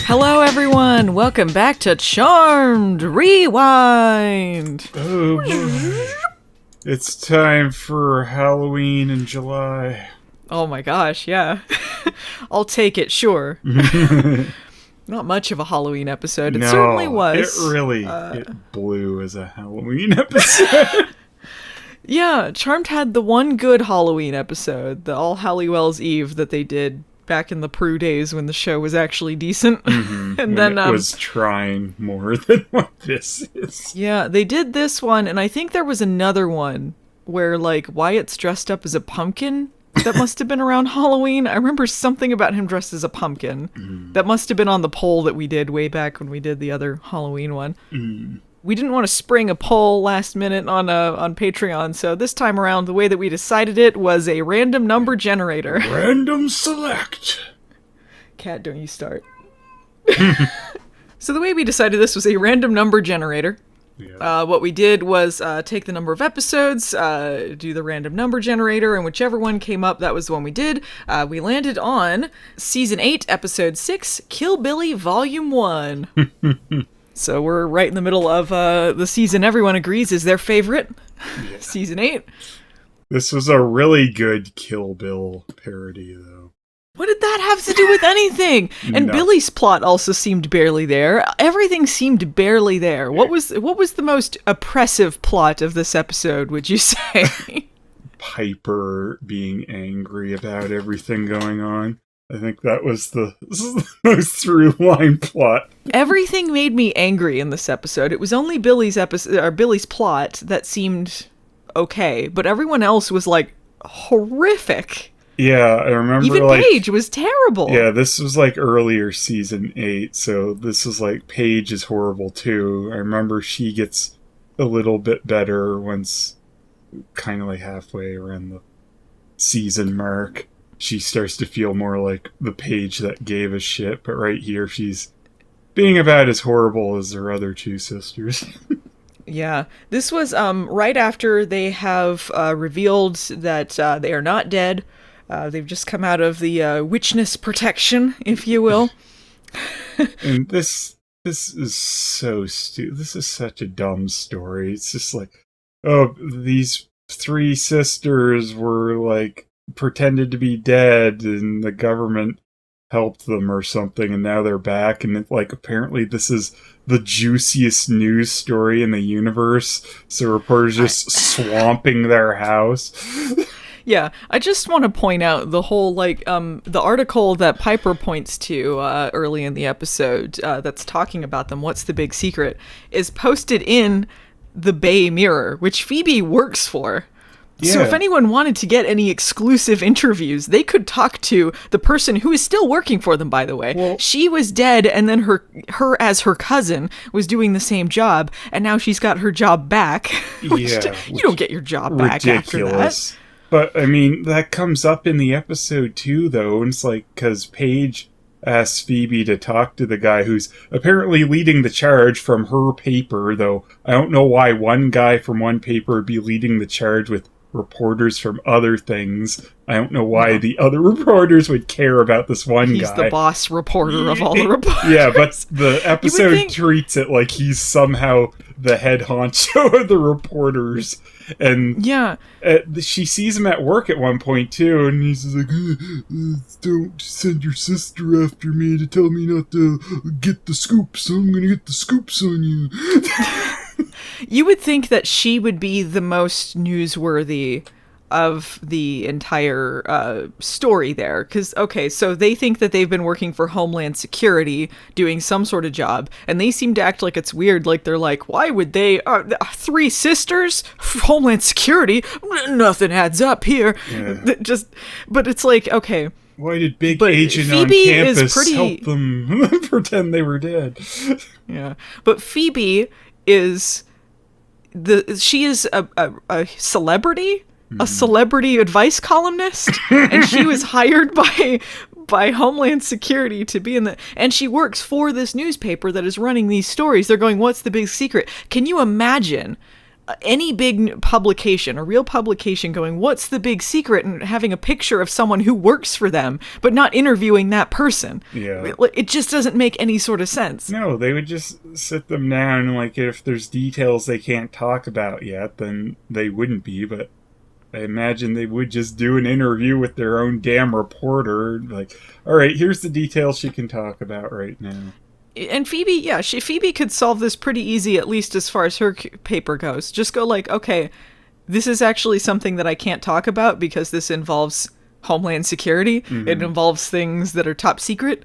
Hello, everyone. Welcome back to Charmed Rewind. Oh, boy. It's time for Halloween in July. Oh my gosh, yeah. I'll take it, sure. Not much of a Halloween episode. It certainly was. It blew as a Halloween episode. Yeah, Charmed had the one good Halloween episode, the All Halliwell's Eve that they did back in the Prue days when the show was actually decent. And then it was trying more than what this is. Yeah, they did this one, and I think there was another one where, like, Wyatt's dressed up as a pumpkin. That must have been around Halloween. I remember something about him dressed as a pumpkin. That must have been on the poll that we did way back when we did the other Halloween one. We didn't want to spring a poll last minute on Patreon, so this time around, the way that we decided it was a random number generator. Random select. Cat, don't you start. So the way we decided this was a random number generator. Yeah. What we did was take the number of episodes, do the random number generator, and whichever one came up, that was the one we did. We landed on Season 8, Episode 6, Kill Billie, Volume 1. So we're right in the middle of the season everyone agrees is their favorite, Season 8. This was a really good Kill Bill parody, though. What did that have to do with anything? And Billie's plot also seemed barely there. Everything seemed barely there. What was the most oppressive plot of this episode, would you say? Piper being angry about everything going on. I think this is the most through-line plot. Everything made me angry in this episode. It was only Billie's plot that seemed okay, but everyone else was, like, horrific. Yeah, I remember, even Paige was terrible. Yeah, this was, like, earlier Season 8, so this was, like, Paige is horrible, too. I remember she gets a little bit better once, kind of, like, halfway around the season mark. She starts to feel more like the Paige that gave a shit, but right here she's being about as horrible as her other two sisters. Yeah, this was right after they have revealed that they are not dead. They've just come out of the witchness protection, if you will. And this is so stupid. This is such a dumb story. It's just like, oh, these three sisters were like pretended to be dead and the government helped them or something, and now they're back, and it, like, apparently this is the juiciest news story in the universe, so reporters just swamping their house. Yeah, I just want to point out the whole, like, the article that Piper points to early in the episode that's talking about them, What's the Big Secret, is posted in the Bay Mirror, which Phoebe works for. Yeah. So if anyone wanted to get any exclusive interviews, they could talk to the person who is still working for them, by the way. Well, she was dead, and then her as her cousin was doing the same job, and now she's got her job back. You don't get your job back after that. But, I mean, that comes up in the episode, too, though, and it's like, because Paige asks Phoebe to talk to the guy who's apparently leading the charge from her paper, though I don't know why one guy from one paper would be leading the charge with reporters from other things. I don't know why the other reporters would care about this one guy. He's the boss reporter of all the reporters. Yeah, but the episode treats it like he's somehow the head honcho of the reporters. And she sees him at work at one point, too, and he's like, don't send your sister after me to tell me not to get the scoops. I'm gonna get the scoops on you. You would think that she would be the most newsworthy of the entire story there. Because, okay, so they think that they've been working for Homeland Security, doing some sort of job, and they seem to act like it's weird. Like, they're like, why would they? Three sisters? Homeland Security? Nothing adds up here. Yeah. But it's like, okay. Why did Big Agent Phoebe on campus help them pretend they were dead? Yeah, but Phoebe is she is a celebrity, a celebrity advice columnist, and she was hired by Homeland Security to be in the, and she works for this newspaper that is running these stories. They're going, what's the big secret? Can you imagine any big publication, a real publication going, what's the big secret? And having a picture of someone who works for them, but not interviewing that person. Yeah. It just doesn't make any sort of sense. No, they would just sit them down, and like, if there's details they can't talk about yet, then they wouldn't be, but I imagine they would just do an interview with their own damn reporter, like, all right, here's the details she can talk about right now. And Phoebe, Phoebe could solve this pretty easy, at least as far as her paper goes. Just go like, okay, this is actually something that I can't talk about because this involves Homeland Security. Mm-hmm. It involves things that are top secret.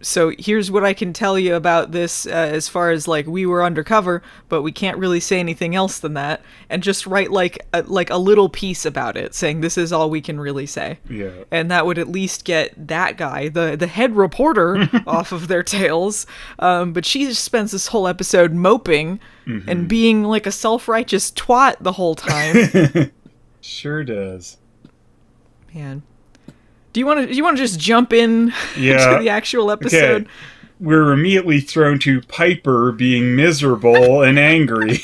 So here's what I can tell you about this as far as like we were undercover, but we can't really say anything else than that. And just write like a little piece about it, saying this is all we can really say. Yeah. And that would at least get that guy, the head reporter, off of their tails. But she just spends this whole episode moping and being like a self-righteous twat the whole time. Sure does. Man. Do you want to just jump in to the actual episode? Okay. We're immediately thrown to Piper being miserable and angry.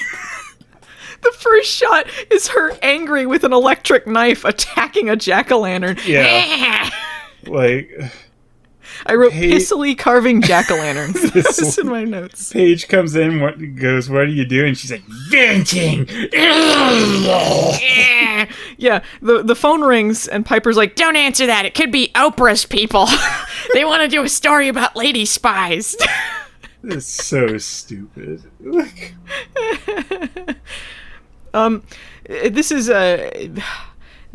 The first shot is her angry with an electric knife attacking a jack-o'-lantern. Yeah. Like... I wrote pissily carving jack-o'-lanterns. That's in my notes. Paige comes in, what are you doing? She's like, venting! Yeah, the phone rings, and Piper's like, don't answer that, it could be Oprah's people. They want to do a story about lady spies. It's so stupid.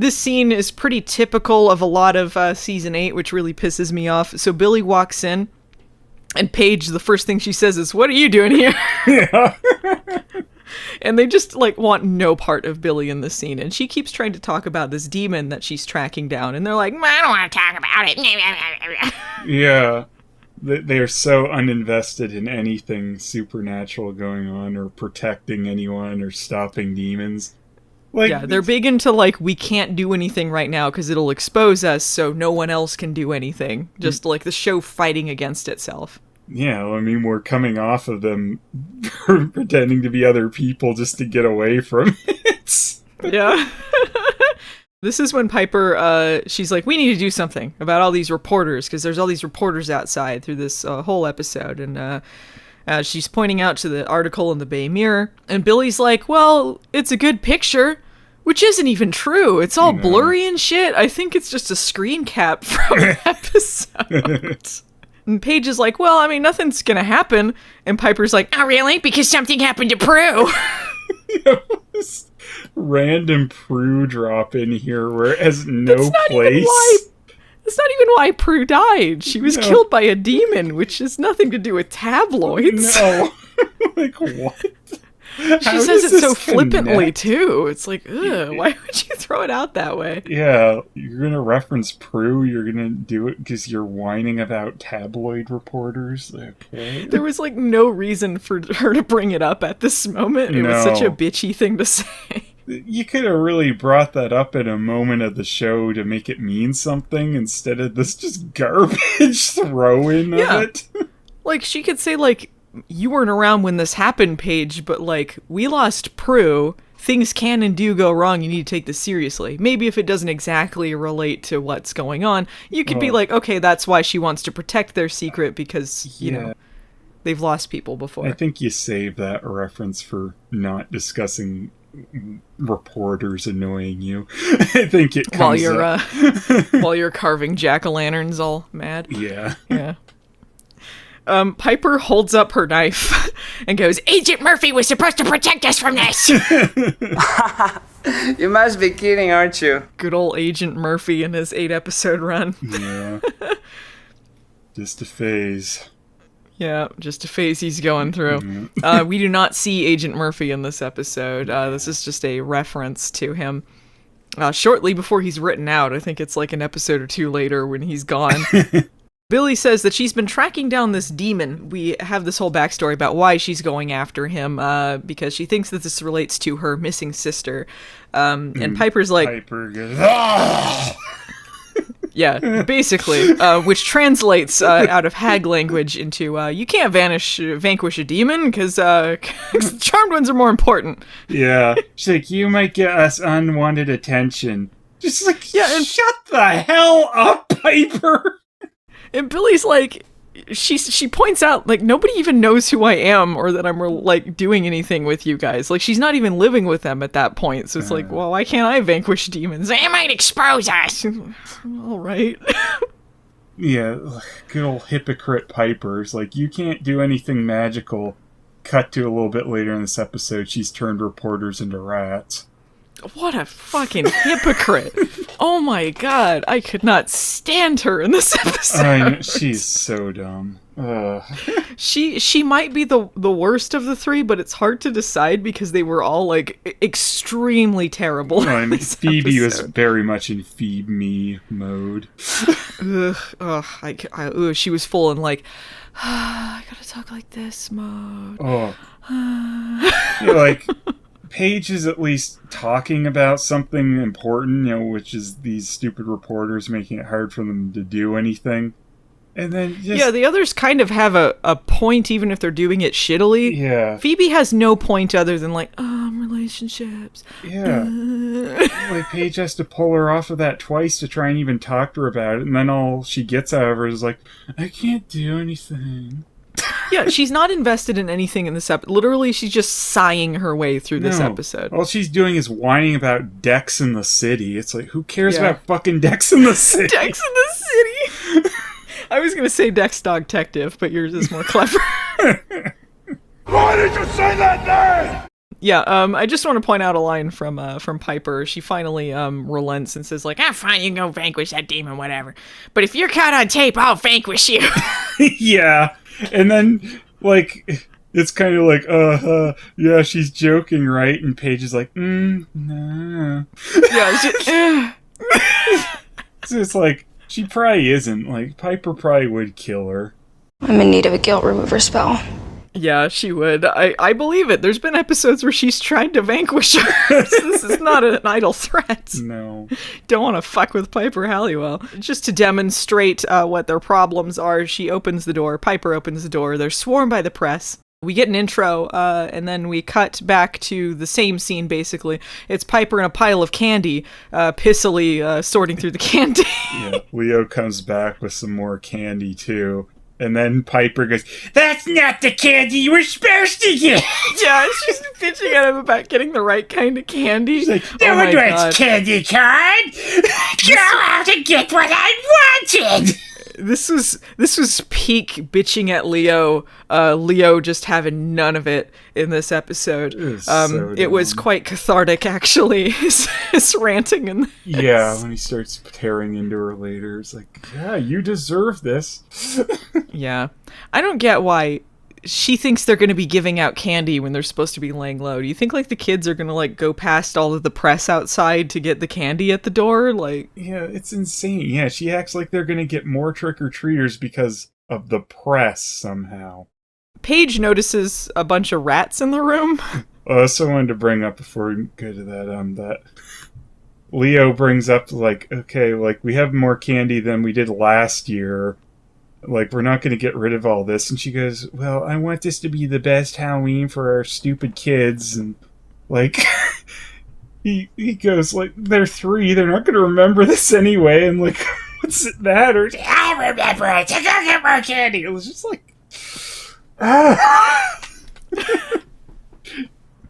This scene is pretty typical of a lot of season 8, which really pisses me off. So Billie walks in, and Paige, the first thing she says is, what are you doing here? Yeah. And they just, like, want no part of Billie in this scene. And she keeps trying to talk about this demon that she's tracking down. And they're like, I don't want to talk about it. Yeah. They are so uninvested in anything supernatural going on, or protecting anyone, or stopping demons. Like, yeah, they're big into, like, we can't do anything right now because it'll expose us, so no one else can do anything. Just, like, the show fighting against itself. Yeah, I mean, we're coming off of them pretending to be other people just to get away from it. Yeah. This is when Piper, she's like, we need to do something about all these reporters, because there's all these reporters outside through this whole episode, and she's pointing out to the article in the Bay Mirror, and Billie's like, well, it's a good picture, which isn't even true. It's all blurry and shit. I think it's just a screen cap from an episode. And Paige is like, well, I mean, nothing's gonna happen. And Piper's like, oh, really? Because something happened to Prue. Random Prue drop in here where it has no place. That's not even why Prue died. She was killed by a demon, which has nothing to do with tabloids. No. Like, what? She says it so flippantly, too. It's like, ugh, why would you throw it out that way? Yeah, you're going to reference Prue, you're going to do it because you're whining about tabloid reporters? Okay. There was, like, no reason for her to bring it up at this moment. It was such a bitchy thing to say. You could have really brought that up in a moment of the show to make it mean something instead of this just garbage throw-in of it. Like, she could say, like, you weren't around when this happened, Paige, but, like, we lost Prue. Things can and do go wrong. You need to take this seriously. Maybe if it doesn't exactly relate to what's going on, you could be like, okay, that's why she wants to protect their secret because, you know, they've lost people before. I think you save that reference for not discussing reporters annoying you. I think it comes while you're carving jack-o'-lanterns all mad. Yeah. Yeah. Piper holds up her knife and goes, Agent Murphy was supposed to protect us from this! You must be kidding, aren't you? Good old Agent Murphy in his 8-episode run. Yeah. Just a phase. Yeah, just a phase he's going through. Mm-hmm. We do not see Agent Murphy in this episode. This is just a reference to him. Shortly before he's written out, I think it's like an episode or two later when he's gone. Billie says that she's been tracking down this demon. We have this whole backstory about why she's going after him, because she thinks that this relates to her missing sister. And Piper's like... Piper goes, ah! Yeah, basically, which translates out of hag language into you can't vanquish a demon because charmed ones are more important. Yeah. She's like, you might get us unwanted attention. Just like, yeah, and shut the hell up, Piper. And Billie's like, she points out, like, nobody even knows who I am or that I'm, like, doing anything with you guys. Like, she's not even living with them at that point. So it's like, well, why can't I vanquish demons? They might expose us. All right. Yeah, good old hypocrite Piper's like, you can't do anything magical. Cut to a little bit later in this episode, she's turned reporters into rats. What a fucking hypocrite. Oh my god, I could not stand her in this episode. I know, she's so dumb. She might be the worst of the three, but it's hard to decide because they were all, like, extremely terrible. I mean, Phoebe was very much in Phoebe me mode. She was full in, like, I gotta talk like this mode. Oh. Yeah, like... Paige is at least talking about something important, which is these stupid reporters making it hard for them to do anything. And then the others kind of have a point, even if they're doing it shittily. Yeah. Phoebe has no point other than, like, relationships. Yeah. Like, Paige has to pull her off of that twice to try and even talk to her about it, and then all she gets out of her is like, I can't do anything. Yeah, she's not invested in anything in this episode. Literally, she's just sighing her way through this episode. All she's doing is whining about decks in the city. It's like, who cares about fucking decks in the city? Decks in the city? I was going to say Dex Dogtective, but yours is more clever. Why did you say that name? Yeah, I just want to point out a line from Piper. She finally relents and says, like, fine, you can go vanquish that demon, whatever. But if you're caught on tape, I'll vanquish you. Yeah. And then, like, it's kind of like, yeah, she's joking, right? And Paige is like, no. Yeah, So it's like, she probably isn't. Like, Piper probably would kill her. I'm in need of a guilt remover spell. Yeah, she would. I believe it. There's been episodes where she's tried to vanquish her. This is not an idle threat. No. Don't want to fuck with Piper Halliwell. Just to demonstrate what their problems are, she opens the door. Piper opens the door. They're swarmed by the press. We get an intro, and then we cut back to the same scene, basically. It's Piper in a pile of candy, pissily sorting through the candy. Yeah, Leo comes back with some more candy, too. And then Piper goes, that's not the candy you were supposed to get! Yeah, she's bitching at him about getting the right kind of candy. She's like, no one wants candy corn! Go out and get what I wanted! This was peak bitching at Leo. Leo just having none of it in this episode. It was quite cathartic, actually. His ranting and yeah, when he starts tearing into her later, it's like, yeah, you deserve this. Yeah, I don't get why she thinks they're going to be giving out candy when they're supposed to be laying low. Do you think, like, the kids are going to, like, go past all of the press outside to get the candy at the door? Like, yeah, it's insane. Yeah, she acts like they're going to get more trick-or-treaters because of the press somehow. Paige notices a bunch of rats in the room. I also wanted to bring up before we go to that Leo brings up, like, okay, like, we have more candy than we did last year. Like, we're not going to get rid of all this. And she goes, well, I want this to be the best Halloween for our stupid kids. And, like, he goes, like, they're 3. They're not going to remember this anyway. And, like, what's it matter? I'll remember it. I gotta get more candy. It was just like,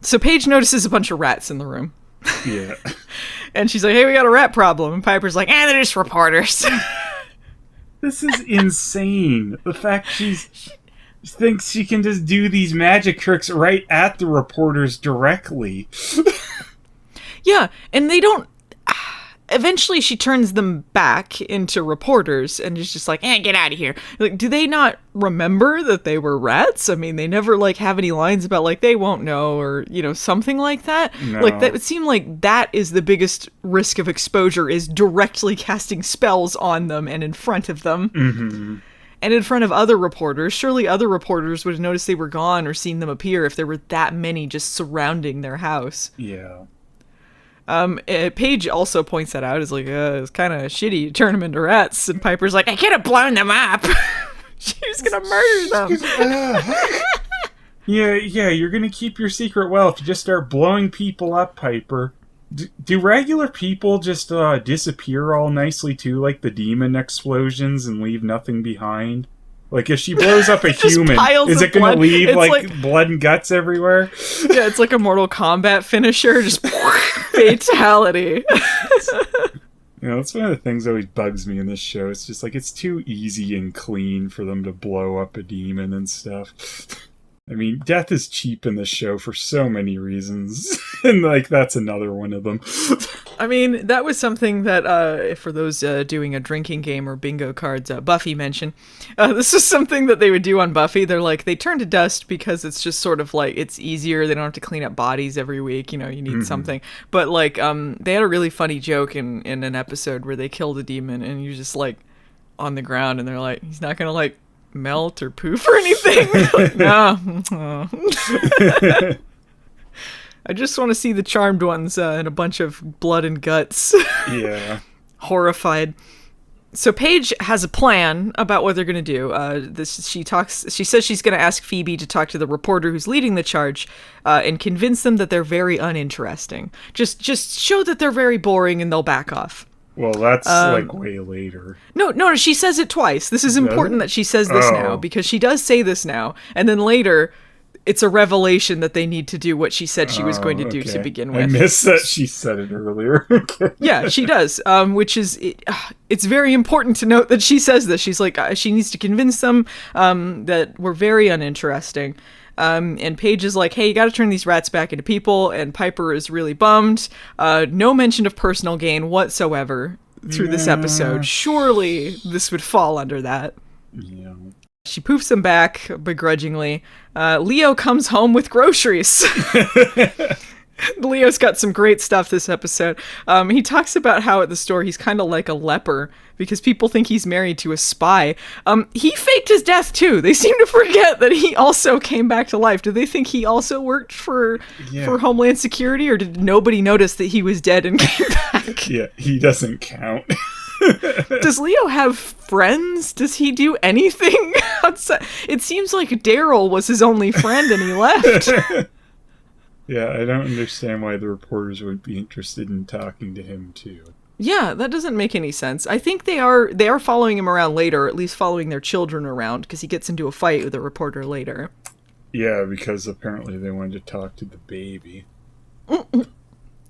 So Paige notices a bunch of rats in the room. Yeah. And she's like, hey, we got a rat problem. And Piper's like, they're just reporters. This is insane. The fact she thinks she can just do these magic tricks right at the reporters directly. Yeah, and they don't... Eventually she turns them back into reporters and is just like, get out of here. Like, do they not remember that they were rats? I mean, they never, like, have any lines about, like, they won't know or, something like that. No. Like, that would seem like that is the biggest risk of exposure, is directly casting spells on them and in front of them. Mm-hmm. And in front of other reporters. Surely other reporters would have noticed they were gone or seen them appear if there were that many just surrounding their house. Yeah. Paige also points that out. Is like, it's kind of shitty to turn them into rats. And Piper's like, I could have blown them up. She was gonna murder them. Yeah, you're gonna keep your secret well if you just start blowing people up, Piper. Do regular people just disappear all nicely too, like the demon explosions, and leave nothing behind? Like, if she blows up a human, is it going to leave, like, blood and guts everywhere? Yeah, it's like a Mortal Kombat finisher, just fatality. That's one of the things that always bugs me in this show. It's just, like, it's too easy and clean for them to blow up a demon and stuff. I mean, death is cheap in this show for so many reasons. And, like, that's another one of them. I mean, that was something that, for those doing a drinking game or bingo cards, Buffy mentioned. This is something that they would do on Buffy. They're like, they turn to dust because it's just sort of like, it's easier. They don't have to clean up bodies every week. You need something. But, like, they had a really funny joke in an episode where they killed a demon and you're just, like, on the ground and they're like, he's not going to, like, melt or poof or anything. Like, no. I just want to see the charmed ones in a bunch of blood and guts. Yeah. Horrified. So Paige has a plan about what they're going to do. She says she's going to ask Phoebe to talk to the reporter who's leading the charge and convince them that they're very uninteresting. Just show that they're very boring and they'll back off. Well, that's like way later. No, she says it twice. This is important that she says this now, because she does say this now, and then later it's a revelation that they need to do what she said she was going to do to begin with. I missed that she said it earlier. Yeah, she does, which is, it's very important to note that she says this. She's like, she needs to convince them that we're very uninteresting. And Paige is like, hey, you got to turn these rats back into people. And Piper is really bummed. No mention of personal gain whatsoever through this episode. Surely this would fall under that. Yeah. She poofs him back begrudgingly. Leo comes home with groceries. Leo's got some great stuff this episode. He talks about how at the store he's kind of like a leper because people think he's married to a spy. He faked his death too. They seem to forget that he also came back to life. Do they think he also worked for Homeland Security, or did nobody notice that he was dead and came back? Yeah, he doesn't count. Does Leo have friends? Does he do anything outside? It seems like Daryl was his only friend and he left. Yeah, I don't understand why the reporters would be interested in talking to him too. Yeah, that doesn't make any sense. I think they are following him around later, or at least following their children around, because he gets into a fight with a reporter later. Yeah, because apparently they wanted to talk to the baby.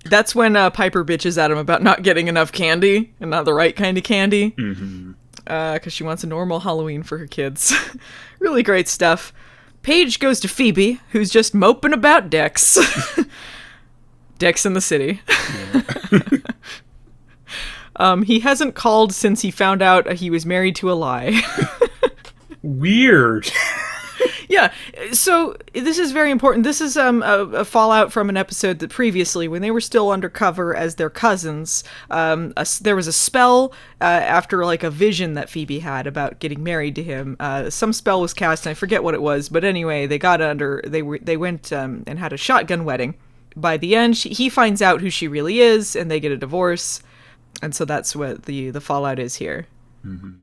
That's when Piper bitches at him about not getting enough candy, and not the right kind of candy. Mm-hmm. Because she wants a normal Halloween for her kids. Really great stuff. Paige goes to Phoebe, who's just moping about Dex. Dex in the city. Yeah. He hasn't called since he found out he was married to a lie. Weird. Yeah, so this is very important. This is a fallout from an episode that previously, when they were still undercover as their cousins, there was a spell after like a vision that Phoebe had about getting married to him. Some spell was cast, and I forget what it was, but anyway, they went and had a shotgun wedding. By the end, he finds out who she really is, and they get a divorce, and so that's what the fallout is here. Mm-hmm.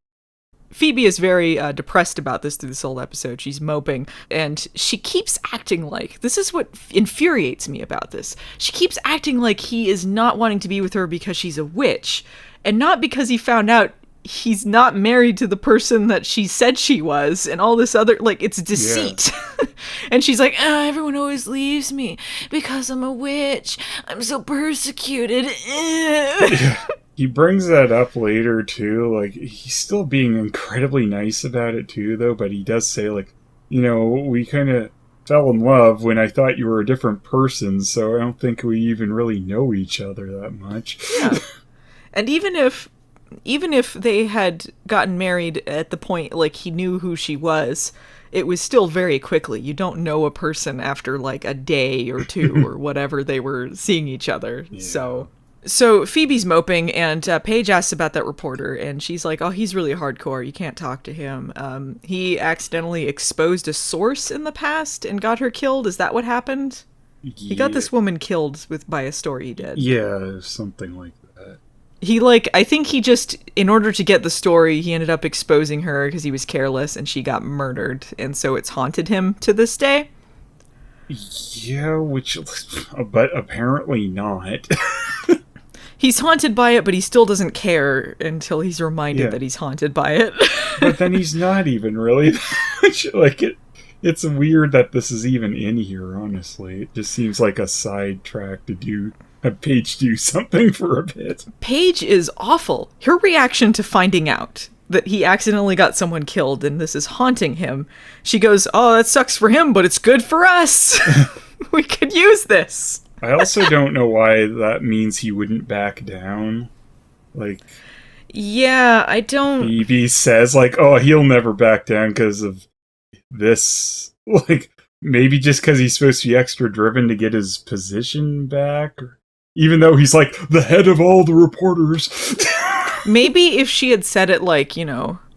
Phoebe is very depressed about this through this whole episode. She's moping, and she keeps acting like, this is what infuriates me about this. She keeps acting like he is not wanting to be with her because she's a witch, and not because he found out he's not married to the person that she said she was, and all this other, like, it's deceit. Yeah. And she's like, everyone always leaves me because I'm a witch. I'm so persecuted. Yeah. He brings that up later, too. Like, he's still being incredibly nice about it, too, though. But he does say, like, we kind of fell in love when I thought you were a different person, so I don't think we even really know each other that much. Yeah. And even if they had gotten married at the point, like, he knew who she was, it was still very quickly. You don't know a person after, like, a day or two or whatever they were seeing each other. Yeah. So Phoebe's moping, and Paige asks about that reporter, and she's like, oh, he's really hardcore. You can't talk to him. He accidentally exposed a source in the past and got her killed. Is that what happened? He got this woman killed by a story he did. Yeah, something like that. He, I think he just, in order to get the story, he ended up exposing her because he was careless and she got murdered. And so it's haunted him to this day. Yeah, but apparently not. He's haunted by it, but he still doesn't care until he's reminded that he's haunted by it. But then he's not even really. It's weird that this is even in here, honestly. It just seems like a sidetrack to have Paige do something for a bit. Paige is awful. Her reaction to finding out that he accidentally got someone killed and this is haunting him, she goes, "Oh, that sucks for him, but it's good for us. We could use this." I also don't know why that means he wouldn't back down. Yeah, I don't... Phoebe says, oh, he'll never back down because of this. Maybe just because he's supposed to be extra driven to get his position back? Even though he's, the head of all the reporters. Maybe if she had said it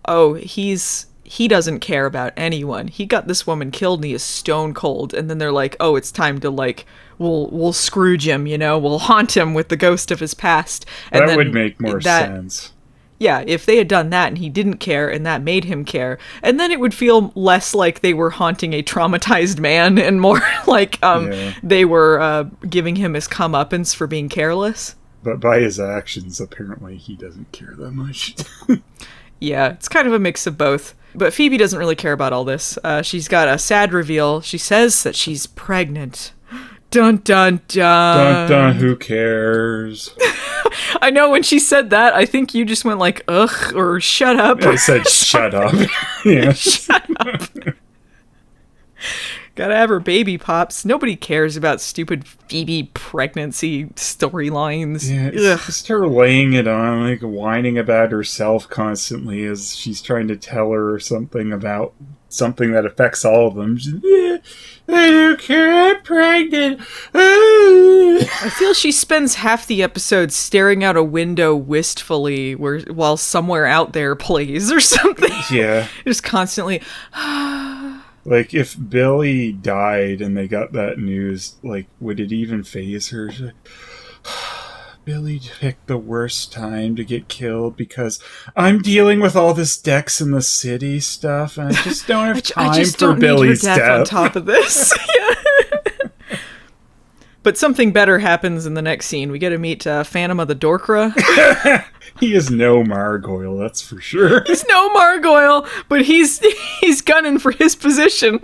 oh, he doesn't care about anyone. He got this woman killed and he is stone cold. And then they're like, oh, it's time to we'll Scrooge him, we'll haunt him with the ghost of his past. And that would make more sense. Yeah, if they had done that and he didn't care and that made him care, and then it would feel less like they were haunting a traumatized man and more they were giving him his comeuppance for being careless. But by his actions, apparently he doesn't care that much. Yeah, it's kind of a mix of both. But Phoebe doesn't really care about all this. She's got a sad reveal. She says that she's pregnant. Dun, dun, dun. Dun, dun, who cares? I know, when she said that, I think you just went ugh, or shut up. I said, shut up. Yeah. Shut up. Gotta have her baby pops. Nobody cares about stupid Phoebe pregnancy storylines. Yeah, it's just her laying it on, whining about herself constantly as she's trying to tell her something about something that affects all of them. I don't care, I'm pregnant. I feel she spends half the episode staring out a window wistfully while Somewhere Out There plays or something. Yeah. Just constantly... if Billie died and they got that news, would it even faze her? Billie picked the worst time to get killed because I'm dealing with all this Dex in the City stuff and I just don't have time for Billie's death. On top of this. Yeah. But something better happens in the next scene. We get to meet Phantom of the Dorkra. He is no Margoyle, that's for sure. He's no Margoyle, but he's gunning for his position.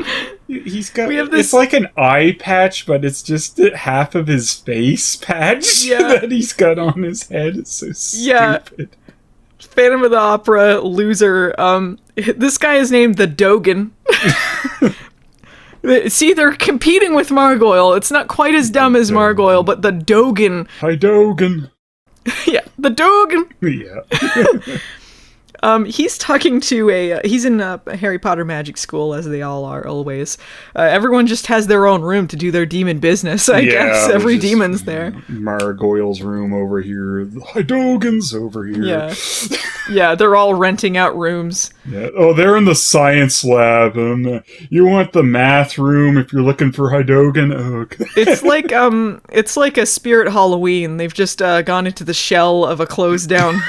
He's got it's like an eye patch, but it's just half of his face patch that he's got on his head. It's so stupid. Phantom of the Opera loser. This guy is named the Dogen. See, they're competing with Margoyle. It's not quite as dumb as Margoyle, but the Dogen. Hi, Dogen. Yeah, the Dogen. Yeah. He's talking to he's in a Harry Potter magic school, as they all are always. Everyone just has their own room to do their demon business, I guess. Every demon's there. Margoyle's room over here. Dogen's over here. Yeah. Yeah, they're all renting out rooms. Yeah. Oh, they're in the science lab. You want the math room if you're looking for Dogen? Oh, okay. It's like a spirit Halloween. They've just gone into the shell of a closed down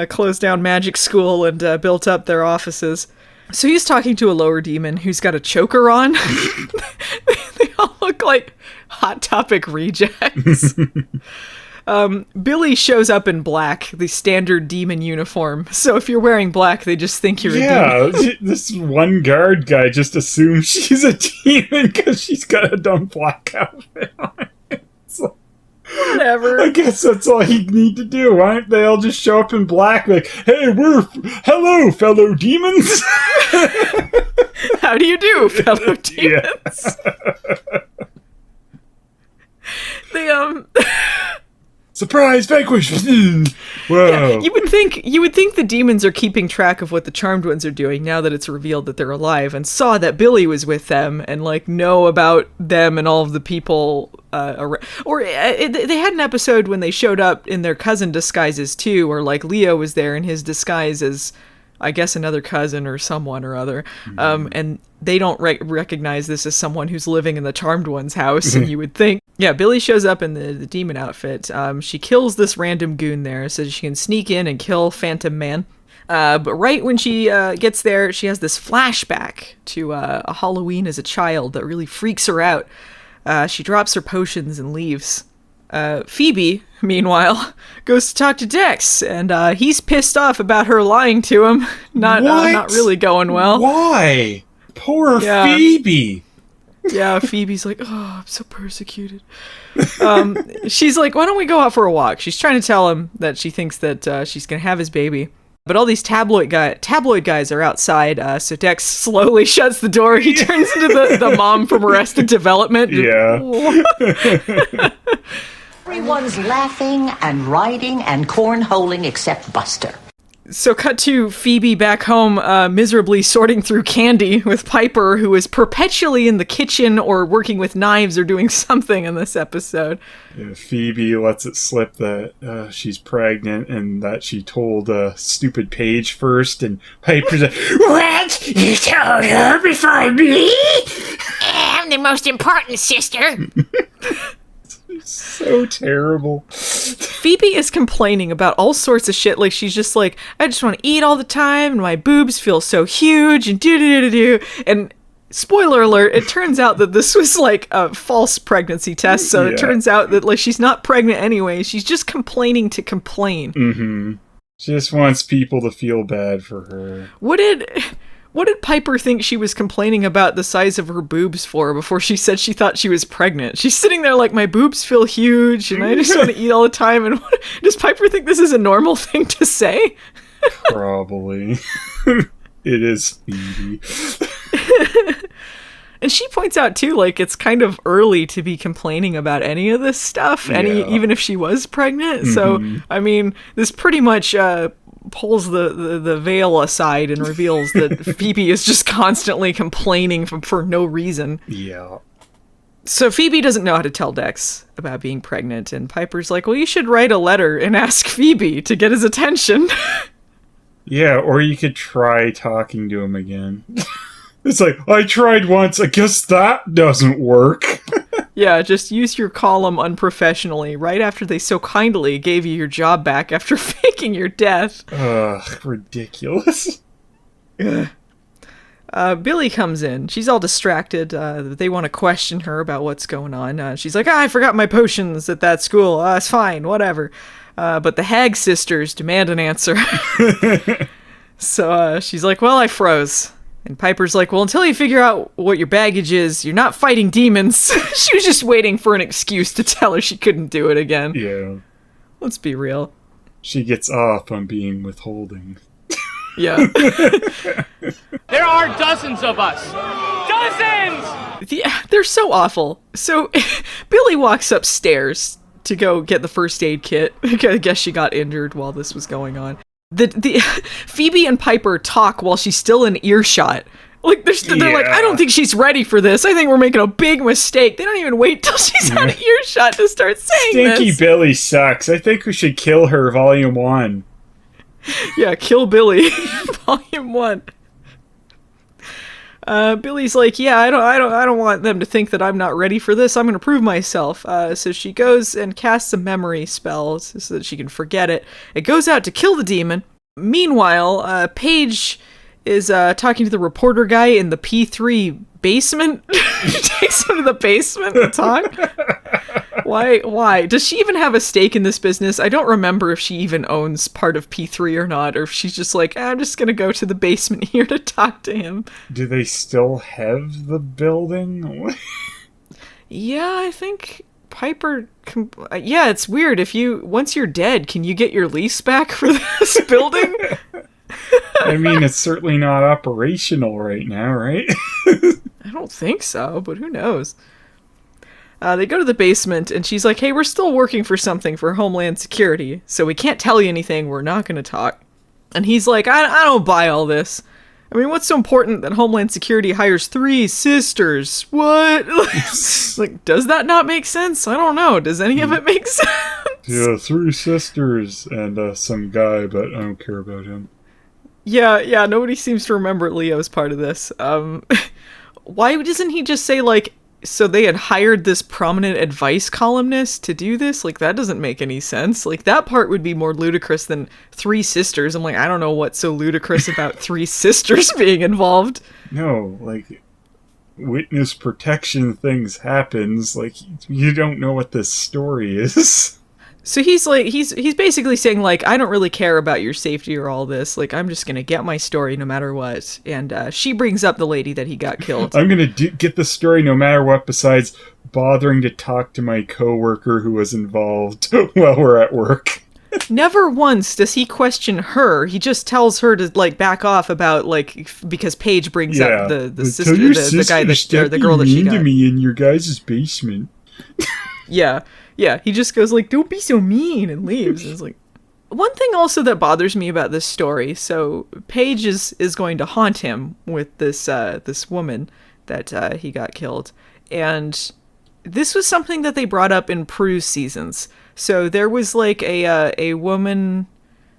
closed down magic school and built up their offices. So he's talking to a lower demon who's got a choker on. They all look like Hot Topic rejects. Billie shows up in black, the standard demon uniform. So if you're wearing black, they just think you're a demon. This one guard guy just assumes she's a demon because she's got a dumb black outfit on. It's like, whatever. I guess that's all he'd need to do. Why don't they all just show up in black hey, hello, fellow demons. How do you do, fellow demons? They surprise vanquish. Whoa. Yeah, you would think the demons are keeping track of what the Charmed Ones are doing now that it's revealed that they're alive, and saw that Billie was with them and know about them and all of the people they had an episode when they showed up in their cousin disguises too, or Leo was there in his disguise as I guess another cousin or someone or other. And they don't recognize this as someone who's living in the Charmed One's house, and you would think. Yeah, Billie shows up in the demon outfit. She kills this random goon there so she can sneak in and kill Phantom Man. But right when she gets there, she has this flashback to a Halloween as a child that really freaks her out. She drops her potions and leaves. Phoebe, meanwhile, goes to talk to Dex, and he's pissed off about her lying to him. Not really going well. Why? Poor Phoebe. Yeah, Phoebe's like, oh, I'm so persecuted. She's like, why don't we go out for a walk? She's trying to tell him that she thinks that she's going to have his baby. But all these tabloid guys are outside, so Dex slowly shuts the door. He turns into the mom from Arrested Development. Yeah. Everyone's laughing and riding and cornholing except Buster. So cut to Phoebe back home, miserably sorting through candy with Piper, who is perpetually in the kitchen or working with knives or doing something in this episode. Yeah, Phoebe lets it slip that she's pregnant and that she told stupid Paige first, and Piper's like, what? You told her before me? I'm the most important sister. So terrible. Phoebe is complaining about all sorts of shit. Like, she's just like, I just want to eat all the time, and my boobs feel so huge, and do. And spoiler alert, it turns out that this was like a false pregnancy test. So it turns out that like she's not pregnant anyway. She's just complaining to complain. Mm-hmm. She just wants people to feel bad for her. What did Piper think she was complaining about the size of her boobs for before she said she thought she was pregnant? She's sitting there like, my boobs feel huge and I just want to eat all the time. And does Piper think this is a normal thing to say? Probably. It is Phoebe. And she points out too, like, it's kind of early to be complaining about any of this stuff, even if she was pregnant. Mm-hmm. So, I mean, this pretty much pulls the veil aside and reveals that Phoebe is just constantly complaining for no reason. Yeah. So Phoebe doesn't know how to tell Dex about being pregnant, and Piper's like, well, you should write a letter and ask Phoebe to get his attention. Yeah, or you could try talking to him again. It's like, I tried once, I guess that doesn't work. Yeah, just use your column unprofessionally right after they so kindly gave you your job back after faking your death. Ugh, ridiculous. Billie comes in. She's all distracted. They want to question her about what's going on. She's like, I forgot my potions at that school. It's fine, whatever. But the Hag sisters demand an answer. So she's like, well, I froze. And Piper's like, well, until you figure out what your baggage is, you're not fighting demons. She was just waiting for an excuse to tell her she couldn't do it again. Yeah. Let's be real. She gets off on being withholding. Yeah. There are dozens of us. Dozens! Yeah, they're so awful. So Billie walks upstairs to go get the first aid kit. I guess she got injured while this was going on. The Phoebe and Piper talk while she's still in earshot. Like they're like, I don't think she's ready for this. I think we're making a big mistake. They don't even wait till she's out of earshot to start saying Stinky this. Billie sucks. I think we should kill her, Volume 1. Yeah, kill Billie, Volume 1. Billie's like, yeah, I don't want them to think that I'm not ready for this. I'm gonna prove myself. So she goes and casts a memory spell so that she can forget it. It goes out to kill the demon. Meanwhile, Paige is talking to the reporter guy in the P3 basement. She takes him to the basement to talk. Why? Does she even have a stake in this business? I don't remember if she even owns part of P3 or not, or if she's just like, I'm just gonna go to the basement here to talk to him. Do they still have the building? Yeah, I think Piper... yeah, it's weird. Once you're dead, can you get your lease back for this building? I mean, it's certainly not operational right now, right? I don't think so, but who knows? They go to the basement, and she's like, hey, we're still working for something for Homeland Security, so we can't tell you anything, we're not going to talk. And he's like, I don't buy all this. I mean, what's so important that Homeland Security hires 3 sisters? What? Like, does that not make sense? I don't know. Does any of it make sense? Yeah, 3 sisters and some guy, but I don't care about him. Yeah, nobody seems to remember Leo's part of this. Why doesn't he just say, like, so they had hired this prominent advice columnist to do this? Like, that doesn't make any sense. Like, that part would be more ludicrous than 3 sisters. I'm like, I don't know what's so ludicrous about 3 sisters being involved. No, like, witness protection things happens. Like, you don't know what this story is. So he's like, he's basically saying, like, I don't really care about your safety or all this. Like, I'm just gonna get my story no matter what. And she brings up the lady that he got killed. I'm gonna get the story no matter what, besides bothering to talk to my coworker who was involved while we're at work. Never once does he question her. He just tells her to, like, back off about, like, because Paige brings up the sister, the guy that, or the girl that she got. To me in your guys' basement. Yeah, he just goes, like, don't be so mean, and leaves. And it's like, one thing also that bothers me about this story, so Paige is going to haunt him with this woman that he got killed. And this was something that they brought up in Prue's seasons. So there was, like, a woman...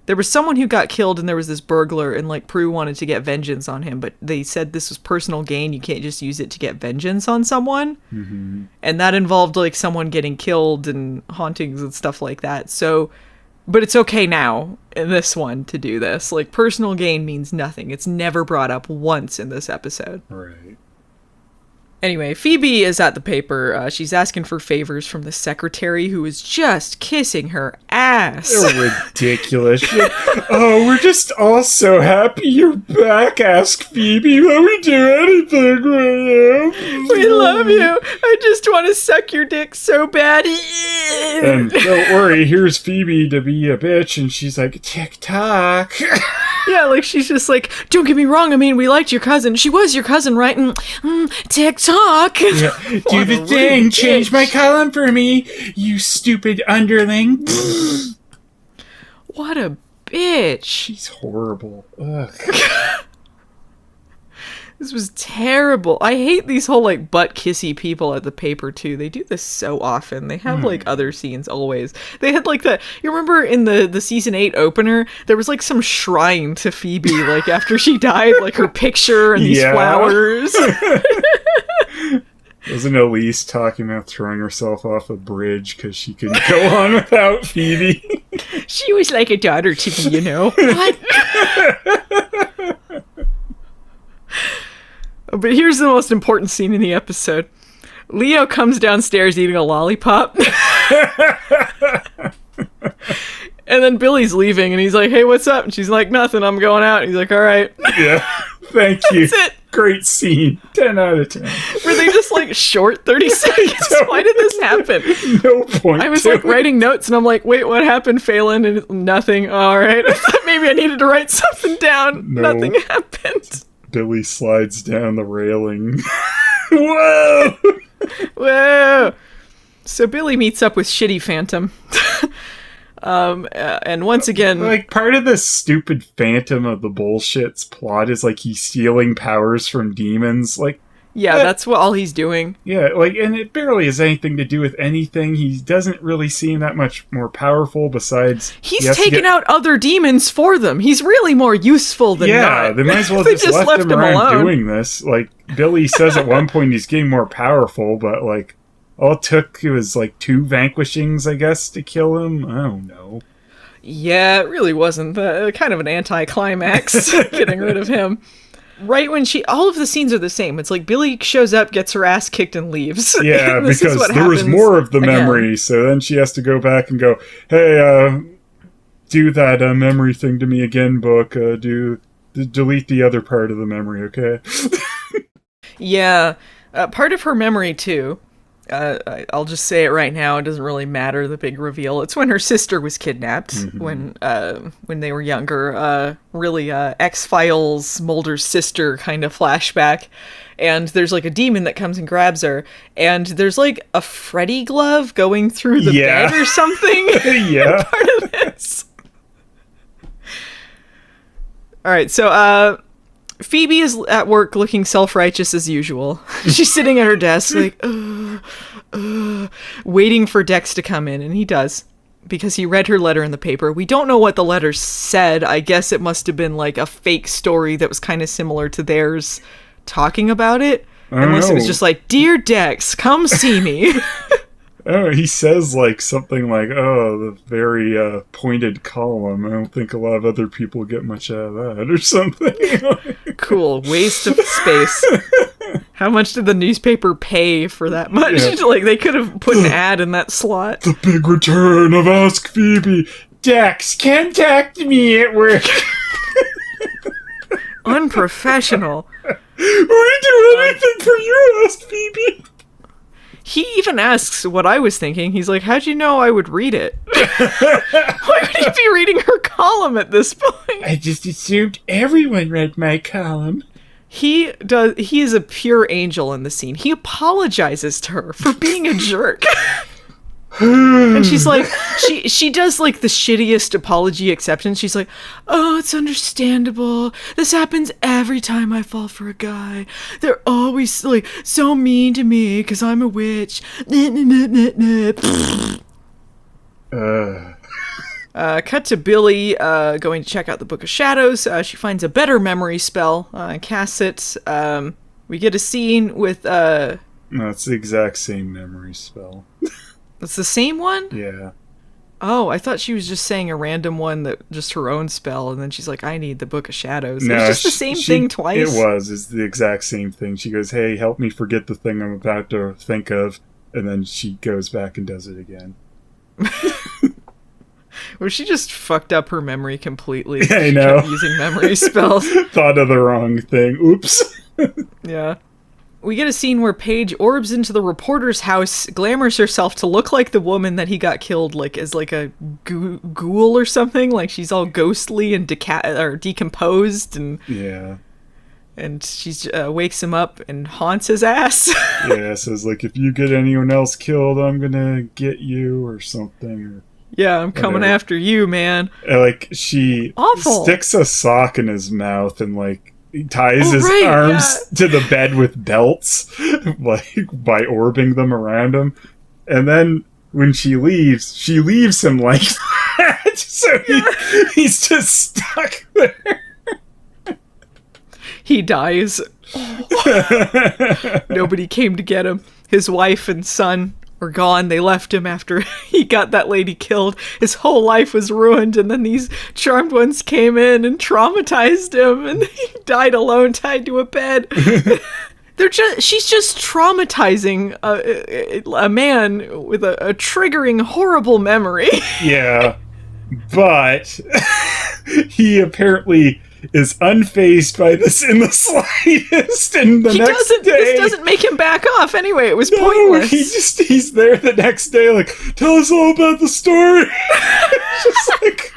There was someone who got killed, and there was this burglar, and, like, Prue wanted to get vengeance on him, but they said this was personal gain. You can't just use it to get vengeance on someone. Mm-hmm. And that involved, like, someone getting killed and hauntings and stuff like that. So, but it's okay now in this one to do this. Like, personal gain means nothing. It's never brought up once in this episode. Right. Anyway, Phoebe is at the paper. She's asking for favors from the secretary who is just kissing her ass. They're ridiculous. Oh, we're just all so happy you're back. Ask Phoebe. Will we do anything for you? We love you. I just want to suck your dick so bad. And don't worry, here's Phoebe to be a bitch, and she's like, TikTok. Yeah, like, she's just like, don't get me wrong, I mean, we liked your cousin. She was your cousin, right? And TikTok. Yeah. Do the thing. Change my column for me, you stupid underling. What a bitch. She's horrible. Ugh. This was terrible. I hate these whole, like, butt kissy people at the paper, too. They do this so often. They have, like, other scenes always. They had, like, you remember in the season 8 opener, there was, like, some shrine to Phoebe, like, after she died, like, her picture and these flowers. Wasn't Elise talking about throwing herself off a bridge because she couldn't go on without Phoebe? She was like a daughter to me, you know? What? But here's the most important scene in the episode. Leo comes downstairs eating a lollipop. And then Billie's leaving, and he's like, hey, what's up? And she's like, nothing, I'm going out. And he's like, all right. Yeah, thank you. That's it. Great scene. 10 out of 10. Were they just, like, short 30 seconds? Why did this happen? No point. I was, like, writing notes, and I'm like, wait, what happened, Phelan? And nothing. All right. I thought maybe I needed to write something down. No. Nothing happened. Billie slides down the railing. Whoa! Whoa! So Billie meets up with Shitty Phantom. And once again... Like, part of the stupid Phantom of the bullshit's plot is, like, he's stealing powers from demons. Like... Yeah, that's what all he's doing. Yeah, like, and it barely has anything to do with anything. He doesn't really seem that much more powerful besides... He's taken out other demons for them. He's really more useful than not. Yeah, they might as well just left him around alone. Doing this. Like, Billie says at one point he's getting more powerful, but, like, all it took was, like, 2 vanquishings, I guess, to kill him. I don't know. Yeah, it really wasn't. Kind of an anti-climax, getting rid of him. Right when all of the scenes are the same. It's like Billie shows up, gets her ass kicked, and leaves. Yeah, because there was more of the memory, so then she has to go back and go, hey, do that memory thing to me again, book. Delete the other part of the memory, okay? Yeah, part of her memory, too. I'll just say it right now. It doesn't really matter, the big reveal. It's when her sister was kidnapped when they were younger. Really, X-Files, Mulder's sister kind of flashback. And there's, like, a demon that comes and grabs her. And there's, like, a Freddy glove going through the bed or something. Yeah. Part of this. All right, so, Phoebe is at work looking self-righteous as usual. She's sitting at her desk like, waiting for Dex to come in, and he does. because he read her letter in the paper. We don't know what the letter said. I guess it must have been like a fake story that was kind of similar to theirs talking about it. Unless it was just like, "Dear Dex, come see me." Oh, he says like something like, "Oh, the very pointed column. I don't think a lot of other people get much out of that," or something. Cool. Waste of space. How much did the newspaper pay for that much? Yeah. Like, they could have put an ad in that slot. The big return of Ask Phoebe. Dex, contact me at work. Unprofessional. We do anything for you, Ask Phoebe. He even asks what I was thinking. He's like, how'd you know I would read it? Why would he be reading her column at this point? I just assumed everyone read my column. He is a pure angel in the scene. He apologizes to her for being a jerk. And she's like, she does like the shittiest apology acceptance. She's like, "Oh, it's understandable. This happens every time I fall for a guy. They're always like so mean to me because I'm a witch." Cut to Billie going to check out the Book of Shadows. She finds a better memory spell, casts it. We get a scene with... No, it's the exact same memory spell. It's the same one? Yeah. Oh, I thought she was just saying a random one, that just her own spell, and then she's like, "I need the Book of Shadows." No, it's just the same thing twice. It's the exact same thing. She goes, "Hey, help me forget the thing I'm about to think of," and then she goes back and does it again. Well, she just fucked up her memory completely. I know. Kept using memory spells. Thought of the wrong thing. Oops. Yeah. We get a scene where Paige orbs into the reporter's house, glamours herself to look like the woman that he got killed, like as like a ghoul or something. Like she's all ghostly and decomposed, and yeah. And she's wakes him up and haunts his ass. Yeah, says like, "If you get anyone else killed, I'm gonna get you," or something. Yeah, I'm coming after you, man. Like, she sticks a sock in his mouth and, like, ties his arms to the bed with belts, like, by orbing them around him. And then, when she leaves him like that. So he's just stuck there. He dies. Nobody came to get him. His wife and son were gone. They left him after he got that lady killed. His whole life was ruined, and then these charmed ones came in and traumatized him, and he died alone, tied to a bed. She's just traumatizing a man with a triggering, horrible memory. Yeah, but he apparently is unfazed by this in the slightest. And this doesn't make him back off anyway. It was pointless. He's there the next day, like, "Tell us all about the story." Just like,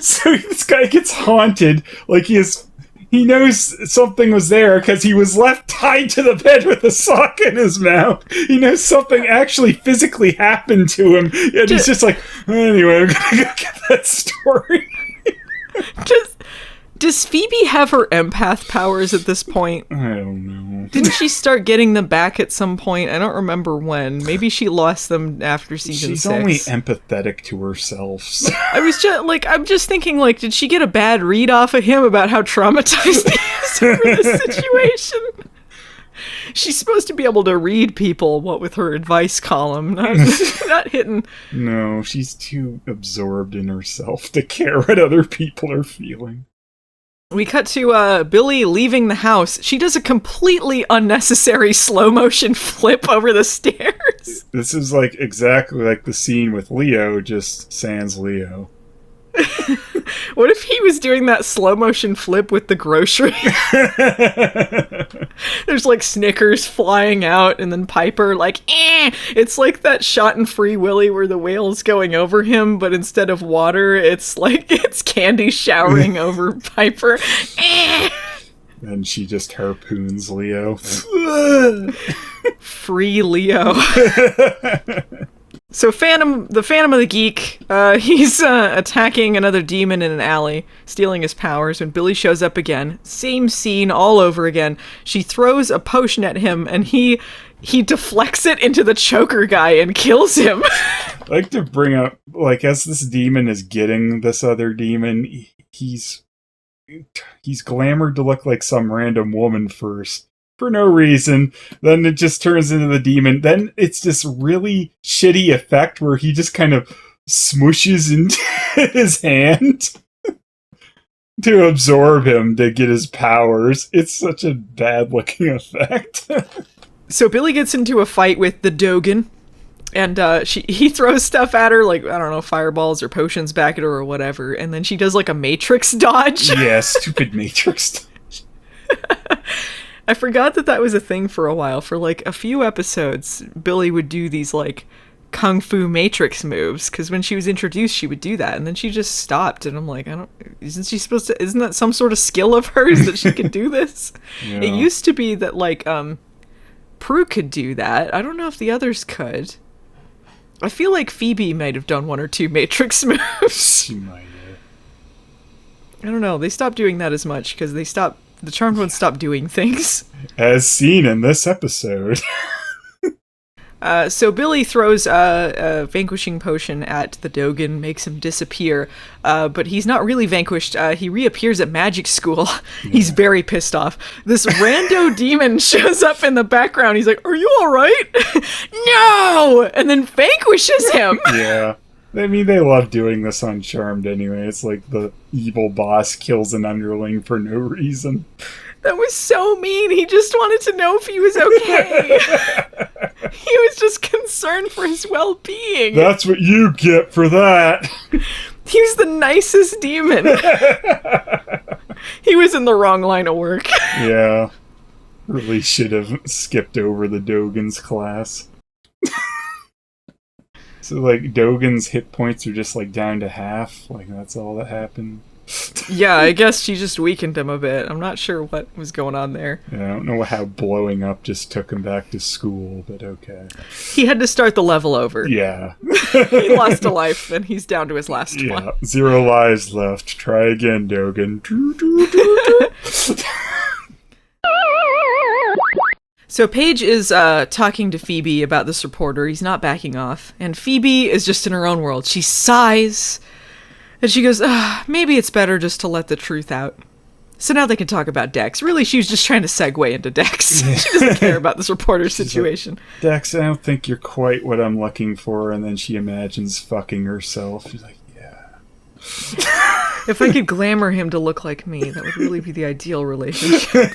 so this guy gets haunted, like he knows something was there because he was left tied to the bed with a sock in his mouth. He knows something actually physically happened to him, and he's just like, "Anyway, I'm gonna go get that story." Does Phoebe have her empath powers at this point? I don't know. Didn't she start getting them back at some point? I don't remember when. Maybe she lost them after season 6. She's only empathetic to herself. So. I'm just thinking, like, did she get a bad read off of him about how traumatized he is over this situation? She's supposed to be able to read people, what with her advice column, not hitting. No, she's too absorbed in herself to care what other people are feeling. We cut to Billie leaving the house. She does a completely unnecessary slow motion flip over the stairs. This is like exactly like the scene with Leo, just sans Leo. What if he was doing that slow motion flip with the grocery? There's like Snickers flying out, and then Piper like, eh! It's like that shot in Free Willy where the whale's going over him, but instead of water, it's like it's candy showering over Piper. Eh! And she just harpoons Leo. Free Leo. So the Phantom of the Geek, he's attacking another demon in an alley, stealing his powers. When Billie shows up again, same scene all over again. She throws a potion at him, and he he deflects it into the choker guy and kills him. I like to bring up, like, as this demon is getting this other demon, he's glamored to look like some random woman first. For no reason. Then it just turns into the demon. Then it's this really shitty effect where he just kind of smooshes into his hand to absorb him to get his powers. It's such a bad looking effect. So Billie gets into a fight with the Dogen, and he throws stuff at her, like, I don't know, fireballs or potions back at her or whatever, and then she does like a Matrix dodge. Yeah, stupid Matrix dodge. I forgot that was a thing for a while. For like a few episodes, Billie would do these like kung fu Matrix moves, because when she was introduced, she would do that, and then she just stopped. And I'm like, isn't that some sort of skill of hers that she could do this? Yeah. It used to be that like Prue could do that. I don't know if the others could. I feel like Phoebe might have done one or two Matrix moves. She might have. I don't know. They stopped doing that as much because the Charmed Ones stopped doing things. As seen in this episode. So Billie throws a vanquishing potion at the Dogen, makes him disappear, but he's not really vanquished. He reappears at magic school. Yeah. He's very pissed off. This rando demon shows up in the background. He's like, "Are you all right?" "No!" And then vanquishes him. Yeah. I mean, they love doing this on Charmed anyway. It's like the evil boss kills an underling for no reason. That was so mean. He just wanted to know if he was okay. He was just concerned for his well-being. That's what you get for that. He was the nicest demon. He was in the wrong line of work. Yeah. Really should have skipped over the Dogen's class. So, like, Dogen's hit points are just, like, down to half. Like, that's all that happened. Yeah, I guess she just weakened him a bit. I'm not sure what was going on there. Yeah, I don't know how blowing up just took him back to school, but okay. He had to start the level over. Yeah. He lost a life, and he's down to his last one. 0 lives left. Try again, Dogen. So Paige is talking to Phoebe about this reporter. He's not backing off. And Phoebe is just in her own world. She sighs. And she goes, maybe it's better just to let the truth out. So now they can talk about Dex. Really, she was just trying to segue into Dex. She doesn't care about this reporter situation. Like, Dex, I don't think you're quite what I'm looking for. And then she imagines fucking herself. She's like, yeah. If I could glamour him to look like me, that would really be the ideal relationship.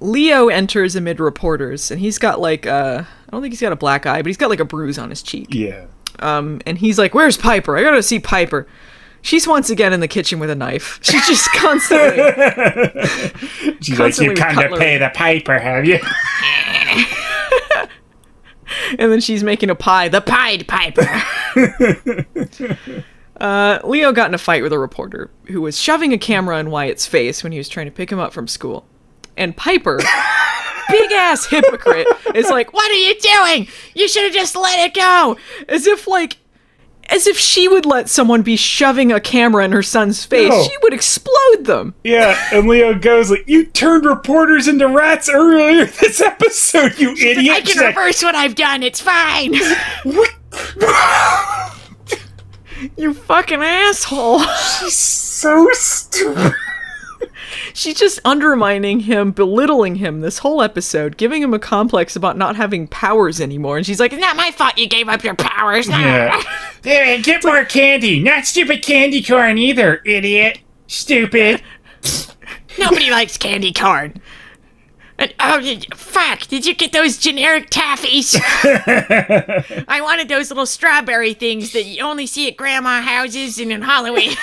Leo enters amid reporters, and he's got like I don't think he's got a black eye, but he's got like a bruise on his cheek. Yeah. And he's like, "Where's Piper? I gotta see Piper." She's once again in the kitchen with a knife. She's just constantly. She's like, "You come to pay the piper, have you?" And then she's making a pie. The Pied Piper. Leo got in a fight with a reporter who was shoving a camera in Wyatt's face when he was trying to pick him up from school. And Piper, big ass hypocrite, is like, "What are you doing? You should have just let it go." As if she would let someone be shoving a camera in her son's face. No. She would explode them. Yeah, and Leo goes like, "You turned reporters into rats earlier this episode, you idiot." I can reverse what I've done. It's fine. What? You fucking asshole. She's so stupid. She's just undermining him, belittling him this whole episode, giving him a complex about not having powers anymore. And she's like, "It's not my fault you gave up your powers." Yeah. Hey, get more candy. Not stupid candy corn either, idiot. Stupid. Nobody likes candy corn. And, fuck, did you get those generic taffies? I wanted those little strawberry things that you only see at grandma houses and in Halloween.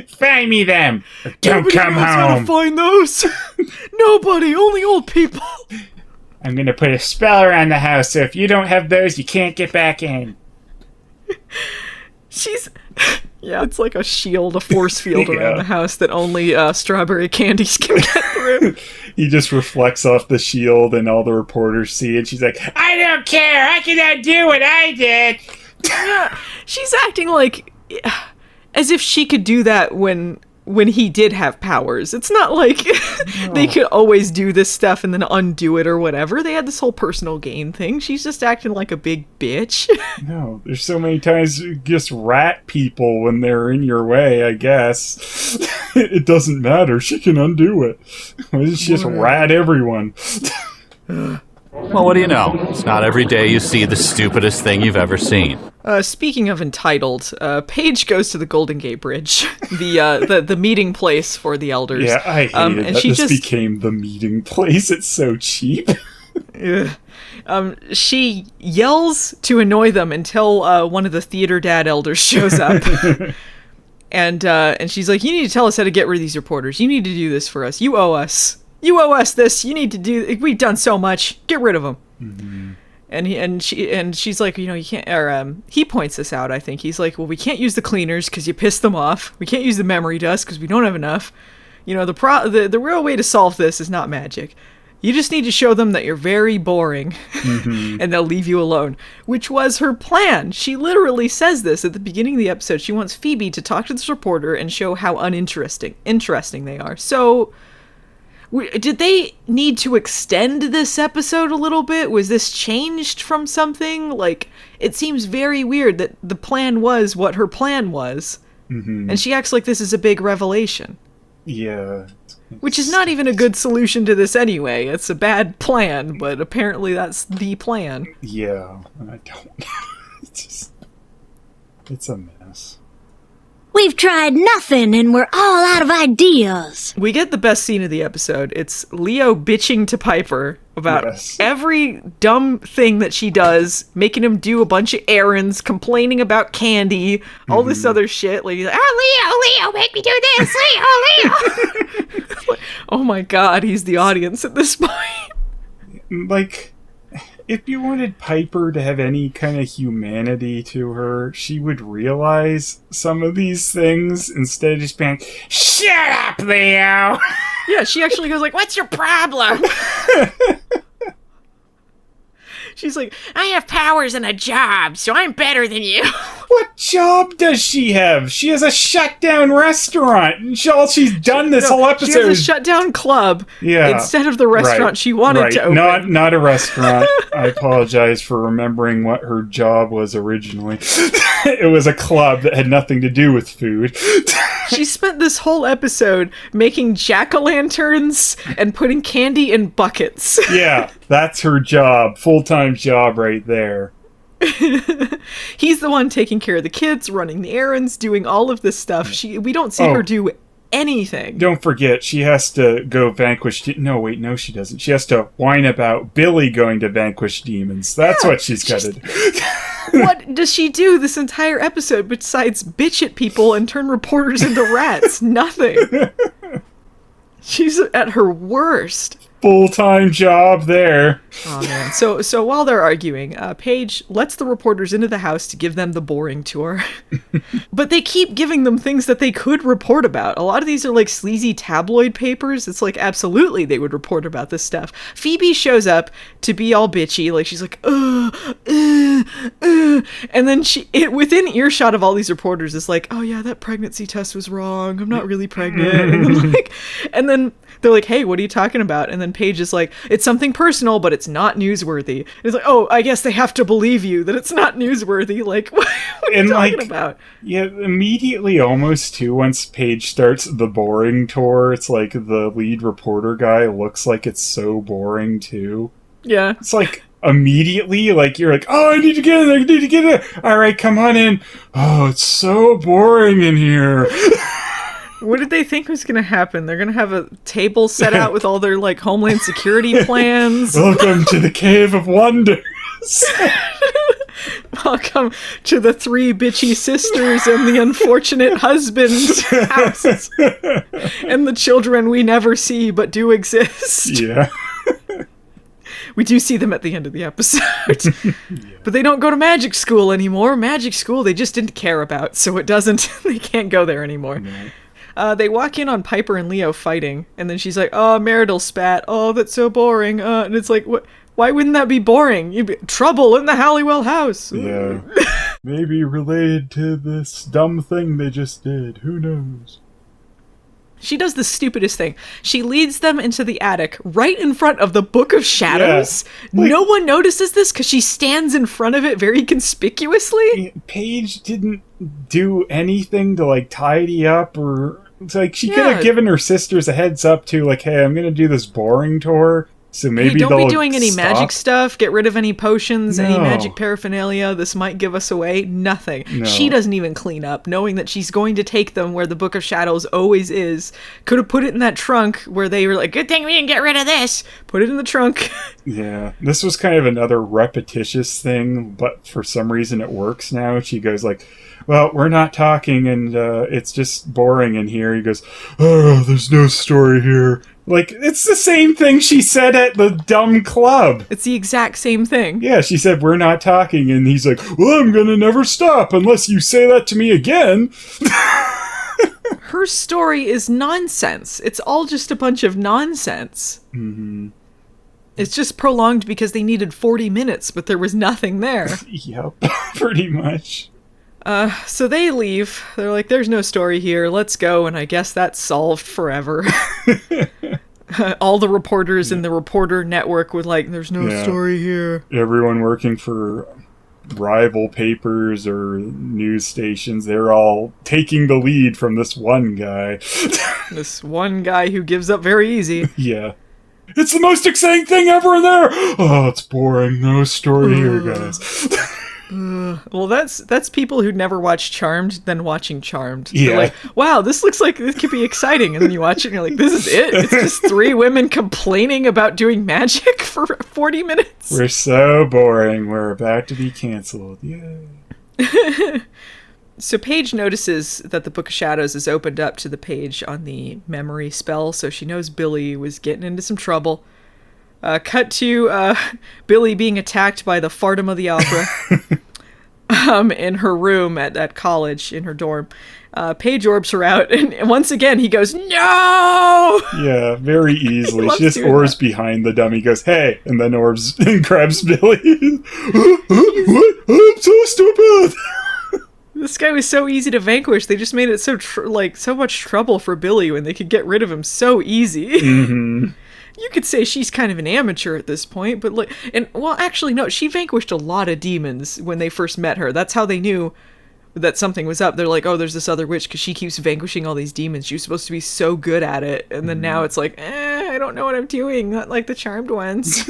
Find me them. Don't Nobody come knows home. how to find those. Nobody, only old people. I'm gonna put a spell around the house, so if you don't have those, you can't get back in. Yeah, it's like a shield, a force field around the house that only strawberry candies can get through. He just reflects off the shield, and all the reporters see it. She's like, "I don't care. I can outdo what I did." Yeah, she's acting like as if she could do that when when he did have powers. It's not like they could always do this stuff and then undo it or whatever. They had this whole personal gain thing. She's just acting like a big bitch. No, there's so many times you just rat people when they're in your way, I guess. It doesn't matter. She can undo it. Why doesn't she just rat everyone? Well, what do you know? It's not every day you see the stupidest thing you've ever seen. Speaking of entitled, Paige goes to the Golden Gate Bridge, the meeting place for the elders. Yeah, I hated and that she this just became the meeting place. It's so cheap. She yells to annoy them until one of the theater dad elders shows up. And she's like, you need to tell us how to get rid of these reporters. You need to do this for us. You owe us. You owe us this. You need to do. We've done so much. Get rid of them. Mm-hmm. And she's like, you know, you can't. Or he points this out. I think he's like, well, we can't use the cleaners because you pissed them off. We can't use the memory dust because we don't have enough. You know, the real way to solve this is not magic. You just need to show them that you're very boring, and they'll leave you alone. Which was her plan. She literally says this at the beginning of the episode. She wants Phoebe to talk to this reporter and show how interesting they are. So. Did they need to extend this episode a little bit? Was this changed from something? Like, it seems very weird that the plan was what her plan was. Mm-hmm. And she acts like this is a big revelation. Yeah. Which is not even a good solution to this anyway. It's a bad plan, but apparently that's the plan. Yeah, I don't. It's a mess. We've tried nothing and we're all out of ideas. We get the best scene of the episode. It's Leo bitching to Piper about every dumb thing that she does, making him do a bunch of errands, complaining about candy, all this other shit. Like, Leo, make me do this. Leo. Oh my god, he's the audience at this point. Like, if you wanted Piper to have any kind of humanity to her, she would realize some of these things instead of just being, shut up, Leo! Yeah, she actually goes like, what's your problem? She's like, I have powers and a job, so I'm better than you. What job does she have? She has a shutdown restaurant. And all she's done this whole episode. She has a shutdown club instead of the restaurant she wanted to open. Not a restaurant. I apologize for remembering what her job was originally. It was a club that had nothing to do with food. She spent this whole episode making jack-o'-lanterns and putting candy in buckets. Yeah, that's her job. Full-time job right there. He's the one taking care of the kids, running the errands, doing all of this stuff. We don't see her do anything. Don't forget, she has to go vanquish... No, she doesn't. She has to whine about Billie going to vanquish demons. That's what she's got to do. What does she do this entire episode besides bitch at people and turn reporters into rats? Nothing. She's at her worst. Full-time job there. Oh man. So while they're arguing, Paige lets the reporters into the house to give them the boring tour. But they keep giving them things that they could report about. A lot of these are like sleazy tabloid papers. It's like absolutely they would report about this stuff. Phoebe shows up to be all bitchy, like she's like, and then within earshot of all these reporters is like, oh yeah, that pregnancy test was wrong. I'm not really pregnant. And then they're like, hey, what are you talking about? And then Paige is like, it's something personal, but it's not newsworthy. And it's like, oh, I guess they have to believe you that it's not newsworthy. Like, what are you talking about? Yeah, immediately almost too, once Paige starts the boring tour, it's like the lead reporter guy looks like it's so boring too. Yeah. It's like immediately, like you're like, oh, I need to get in. All right, come on in. Oh, it's so boring in here. What did they think was going to happen? They're going to have a table set out with all their, like, Homeland Security plans. Welcome to the Cave of Wonders. Welcome to the 3 bitchy sisters and the unfortunate husband's house. And the children we never see but do exist. Yeah. We do see them at the end of the episode. Yeah. But they don't go to magic school anymore. Magic school they just didn't care about, so they can't go there anymore. No. They walk in on Piper and Leo fighting, and then she's like, oh, marital spat. Oh, that's so boring. And it's like, what? Why wouldn't that be boring? You'd be trouble in the Halliwell house. Yeah. Maybe related to this dumb thing they just did. Who knows? She does the stupidest thing. She leads them into the attic right in front of the Book of Shadows. Yeah, no one notices this because she stands in front of it very conspicuously. Paige didn't do anything to, like, tidy up or... It's like, she could have given her sisters a heads up, too. Like, hey, I'm going to do this boring tour. So maybe don't be doing any magic stuff. Get rid of any potions, any magic paraphernalia. This might give us away. Nothing. No. She doesn't even clean up, knowing that she's going to take them where the Book of Shadows always is. Could have put it in that trunk where they were like, good thing we didn't get rid of this. Put it in the trunk. Yeah. This was kind of another repetitious thing, but for some reason it works now. She goes like, well, we're not talking and it's just boring in here. He goes, oh, there's no story here. Like, it's the same thing she said at the dumb club. It's the exact same thing. Yeah, she said, we're not talking. And he's like, well, I'm gonna never stop unless you say that to me again. Her story is nonsense. It's all just a bunch of nonsense. Mm-hmm. It's just prolonged because they needed 40 minutes, but there was nothing there. Yep, pretty much. So they leave. They're like, there's no story here. Let's go. And I guess that's solved forever. All the reporters in the reporter network were like, there's no story here. Everyone working for rival papers or news stations, they're all taking the lead from this one guy. This one guy who gives up very easy. Yeah. It's the most exciting thing ever in there! Oh, it's boring. No story here, guys. Well, that's people who never watched Charmed then watching Charmed. Yeah. They're like, wow, this looks like this could be exciting. And then you watch it and you're like, this is it? It's just 3 women complaining about doing magic for 40 minutes? We're so boring. We're about to be canceled. Yay. So Paige notices that the Book of Shadows is opened up to the page on the memory spell, so she knows Billie was getting into some trouble. Cut to Billie being attacked by the Fartum of the Opera in her room at college, in her dorm. Paige orbs her out, and once again he goes, no! Yeah, very easily. She just orbs behind the dummy, goes, hey, and then orbs and grabs Billie. What? I'm so stupid! This guy was so easy to vanquish. They just made it so so much trouble for Billie when they could get rid of him so easy. Mm-hmm. You could say she's kind of an amateur at this point, but actually no, she vanquished a lot of demons when they first met her. That's how they knew that something was up. They're like, oh, there's this other witch because she keeps vanquishing all these demons. She was supposed to be so good at it, and then now it's like, I don't know what I'm doing. Not like the Charmed ones.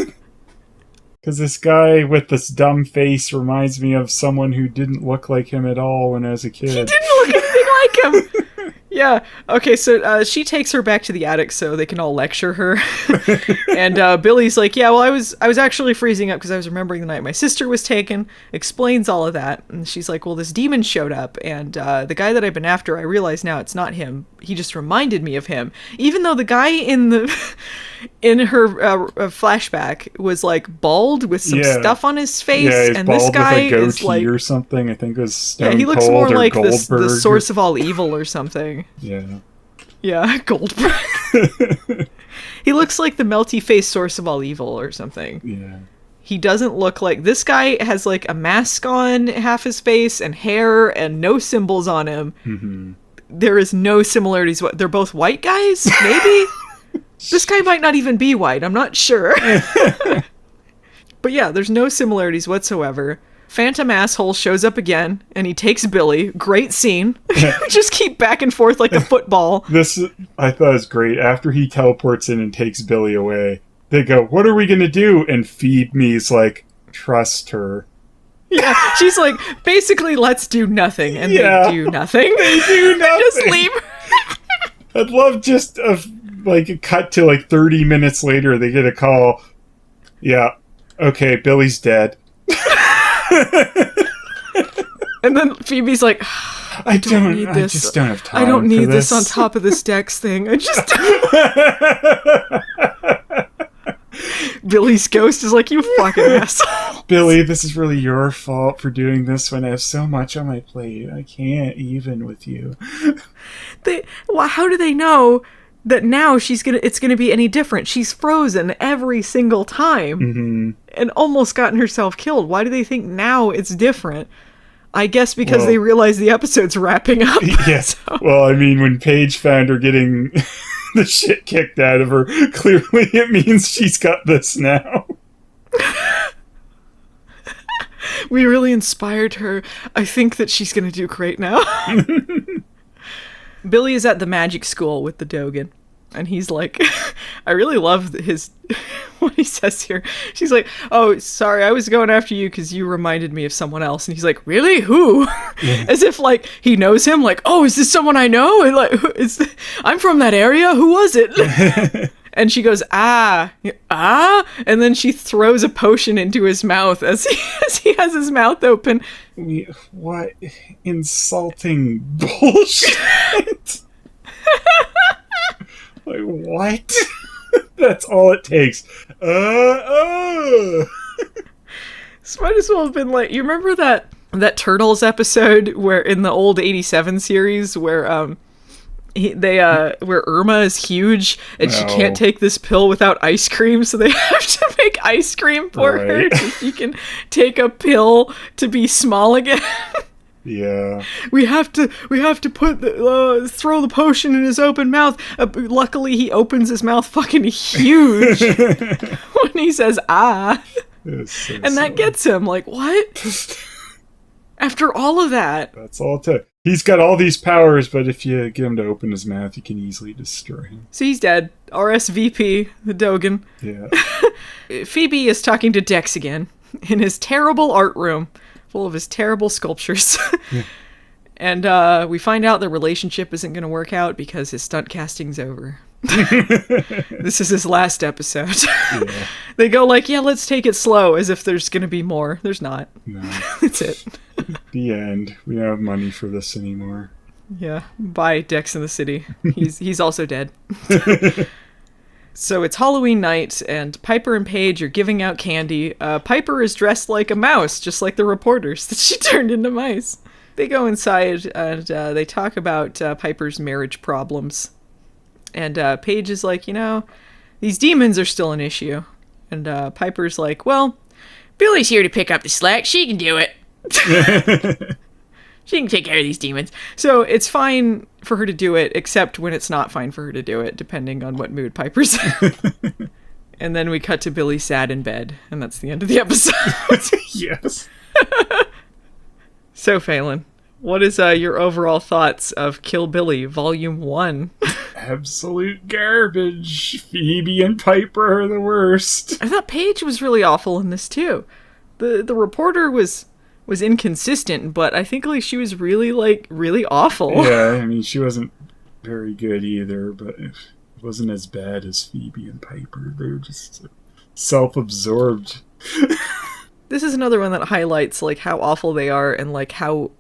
Because this guy with this dumb face reminds me of someone who didn't look like him at all when I was a kid. He didn't look anything like him! Yeah. Okay, so she takes her back to the attic so they can all lecture her. And Billie's like, yeah, well, I was actually freezing up because I was remembering the night my sister was taken. Explains all of that. And she's like, well, this demon showed up. And the guy that I've been after, I realize now it's not him. He just reminded me of him. Even though the guy in her flashback was like bald with some stuff on his face. Yeah, he's and bald this guy with a goatee is like, or something. I think it was Stone he looks Cold more or like Goldberg. the source of all evil or something. Yeah. Yeah, Goldberg. He looks like the melty face source of all evil or something. Yeah. He doesn't look like... This guy has like a mask on half his face and hair and no symbols on him. Mm-hmm. There is no similarities. They're both white guys, maybe? This guy might not even be white. I'm not sure. But yeah, there's no similarities whatsoever. Phantom asshole shows up again, and he takes Billie. Great scene. Just keep back and forth like a football. This, I thought, was great. After he teleports in and takes Billie away, they go, what are we going to do? And Phoebe's like, trust her. Yeah, she's like, basically, let's do nothing. And they do nothing. They do nothing. Just leave. I'd love just a cut to 30 minutes later, they get a call. Yeah, okay, Billie's dead. And then Phoebe's like, I don't need this. I just don't have time. I don't need for this on top of this Dex thing. I just Billie's ghost is like, you fucking asshole. Billie, this is really your fault for doing this when I have so much on my plate. I can't even with you. How do they know that now it's gonna be any different? She's frozen every single time and almost gotten herself killed. Why do they think now it's different? I guess because they realize the episode's wrapping up. Yes. So. Well, I mean, when Paige found her getting the shit kicked out of her, clearly it means she's got this now. We really inspired her. I think that she's going to do great now. Billie is at the magic school with the Dogen. And he's like, I really love what he says here. She's like, oh, sorry, I was going after you because you reminded me of someone else. And he's like, really? Who? Yeah. As if, like, he knows him. Like, oh, is this someone I know? And like, I'm from that area. Who was it? And she goes, ah. And then she throws a potion into his mouth as he has his mouth open. What insulting bullshit. Like, what? That's all it takes. This might as well have been like, you remember that Turtles episode where in the old 87 series where where Irma is huge and she can't take this pill without ice cream, so they have to make ice cream for her so she can take a pill to be small again. Yeah. We have to put throw the potion in his open mouth. Luckily, he opens his mouth fucking huge when he says "ah," so and that gets him. Like, what? After all of that, that's all it took. He's got all these powers, but if you get him to open his mouth, you can easily destroy him. So he's dead. RSVP, the Dogen. Yeah. Phoebe is talking to Dex again in his terrible art room. Full of his terrible sculptures. Yeah. And we find out the relationship isn't going to work out because his stunt casting's over. This is his last episode. Yeah. They go like, yeah, let's take it slow, as if there's going to be more. There's not. No. That's it. The end. We don't have money for this anymore. Yeah. Bye, Dex in the City. He's also dead. So it's Halloween night, and Piper and Paige are giving out candy. Piper is dressed like a mouse, just like the reporters that she turned into mice. They go inside, and they talk about Piper's marriage problems. And Paige is like, these demons are still an issue. And Piper's like, well, Billie's here to pick up the slack. She can do it. She can take care of these demons. So it's fine for her to do it, except when it's not fine for her to do it, depending on what mood Piper's in. And then we cut to Billie sad in bed, and that's the end of the episode. Yes. So, Phelan, what is your overall thoughts of Kill Billie, Volume 1? Absolute garbage. Phoebe and Piper are the worst. I thought Paige was really awful in this, too. The reporter was inconsistent, but I think like she was really awful. Yeah, I mean she wasn't very good either, but it wasn't as bad as Phoebe and Piper. They were just self-absorbed. This is another one that highlights like how awful they are and like how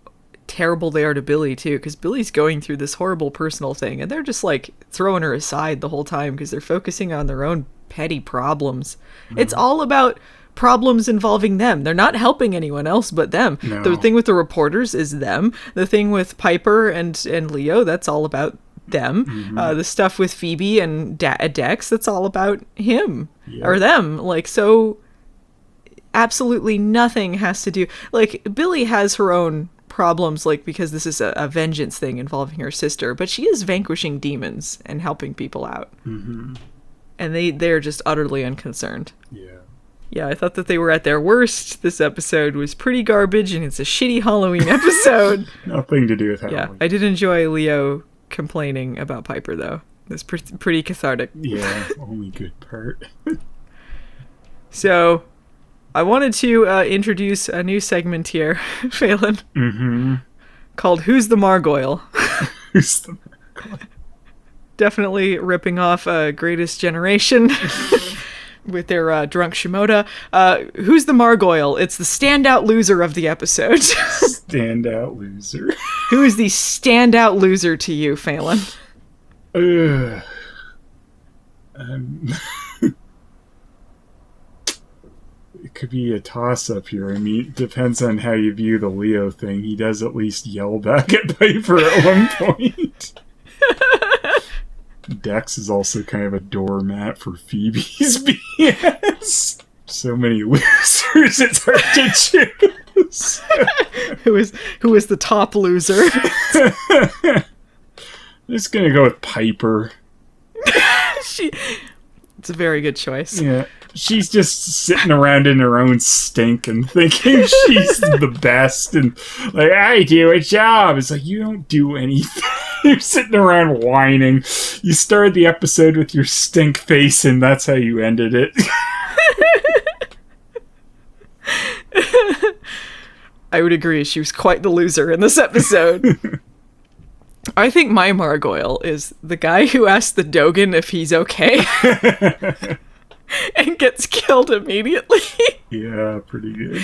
terrible they are to Billie too, because Billie's going through this horrible personal thing and they're just like throwing her aside the whole time because they're focusing on their own petty problems. Mm-hmm. It's all about problems involving them. They're not helping anyone else but them. No. The thing with the reporters is them. The thing with Piper and Leo, that's all about them. Mm-hmm. The stuff with Phoebe and Dex, that's all about him or them. Like, so absolutely nothing has to do. Like, Billie has her own problems, like, because this is a vengeance thing involving her sister, but she is vanquishing demons and helping people out. Mm-hmm. And they're just utterly unconcerned. Yeah, I thought that they were at their worst. This episode was pretty garbage, and it's a shitty Halloween episode. Nothing to do with Halloween. Yeah, I did enjoy Leo complaining about Piper, though. It's pretty cathartic. Yeah, only good part. So, I wanted to introduce a new segment here, Phelan, called Who's the Margoyle? Who's the Margoyle? Definitely ripping off Greatest Generation. With their drunk Shimoda. Who's the Margoyle? It's the standout loser of the episode. Standout loser. Who is the standout loser to you, Phelan? It could be a toss-up here. I mean, it depends on how you view the Leo thing. He does at least yell back at Piper at one point. Dex is also kind of a doormat for Phoebe's BS. So many losers, it's hard to choose. Who is the top loser? I'm just gonna go with Piper. It's a very good choice. Yeah. She's just sitting around in her own stink and thinking she's the best and like, I do a job. It's like, you don't do anything. You're sitting around whining. You started the episode with your stink face and that's how you ended it. I would agree. She was quite the loser in this episode. I think my Margoyle is the guy who asked the Dogen if he's okay and gets killed immediately. Yeah, pretty good.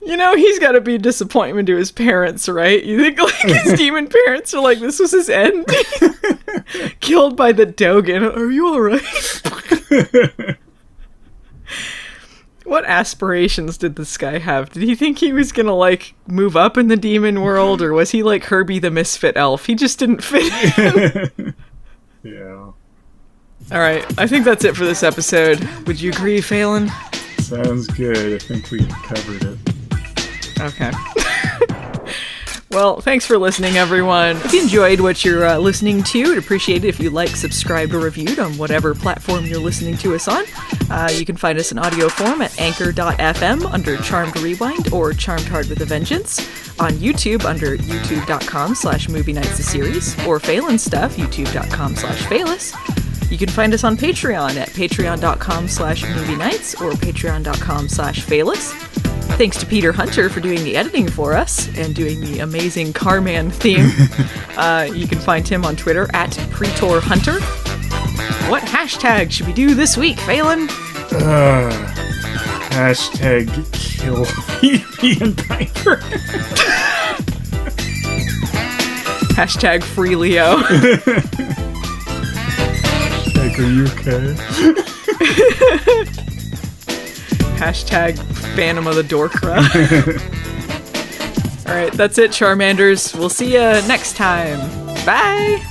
You know, he's got to be a disappointment to his parents, right? You think like his demon parents are like, this was his end? Killed by the Dogen. Are you alright? What aspirations did this guy have? Did he think he was gonna, like, move up in the demon world, or was he like Herbie the Misfit Elf? He just didn't fit in. Yeah. Alright, I think that's it for this episode. Would you agree, Phelan? Sounds good. I think we covered it. Okay. Well, thanks for listening, everyone. If you enjoyed what you're listening to, I'd appreciate it if you like, subscribed, or reviewed on whatever platform you're listening to us on. You can find us in audio form at anchor.fm under Charmed Rewind or Charmed Hard with a Vengeance, on YouTube under youtube.com/Movie Nights the Series, or Phelan Stuff, youtube.com/Phelis. You can find us on Patreon at patreon.com/Movie Nights or patreon.com/Phelis. Thanks to Peter Hunter for doing the editing for us and doing the amazing Carman theme. You can find him on Twitter at PretorHunter. What hashtag should we do this week, Phelan? Hashtag kill Phoebe and Piper. Hashtag free Leo. Hashtag are you okay? Hashtag Phantom of the Dorkra. Alright, that's it, Charmanders. We'll see ya next time. Bye!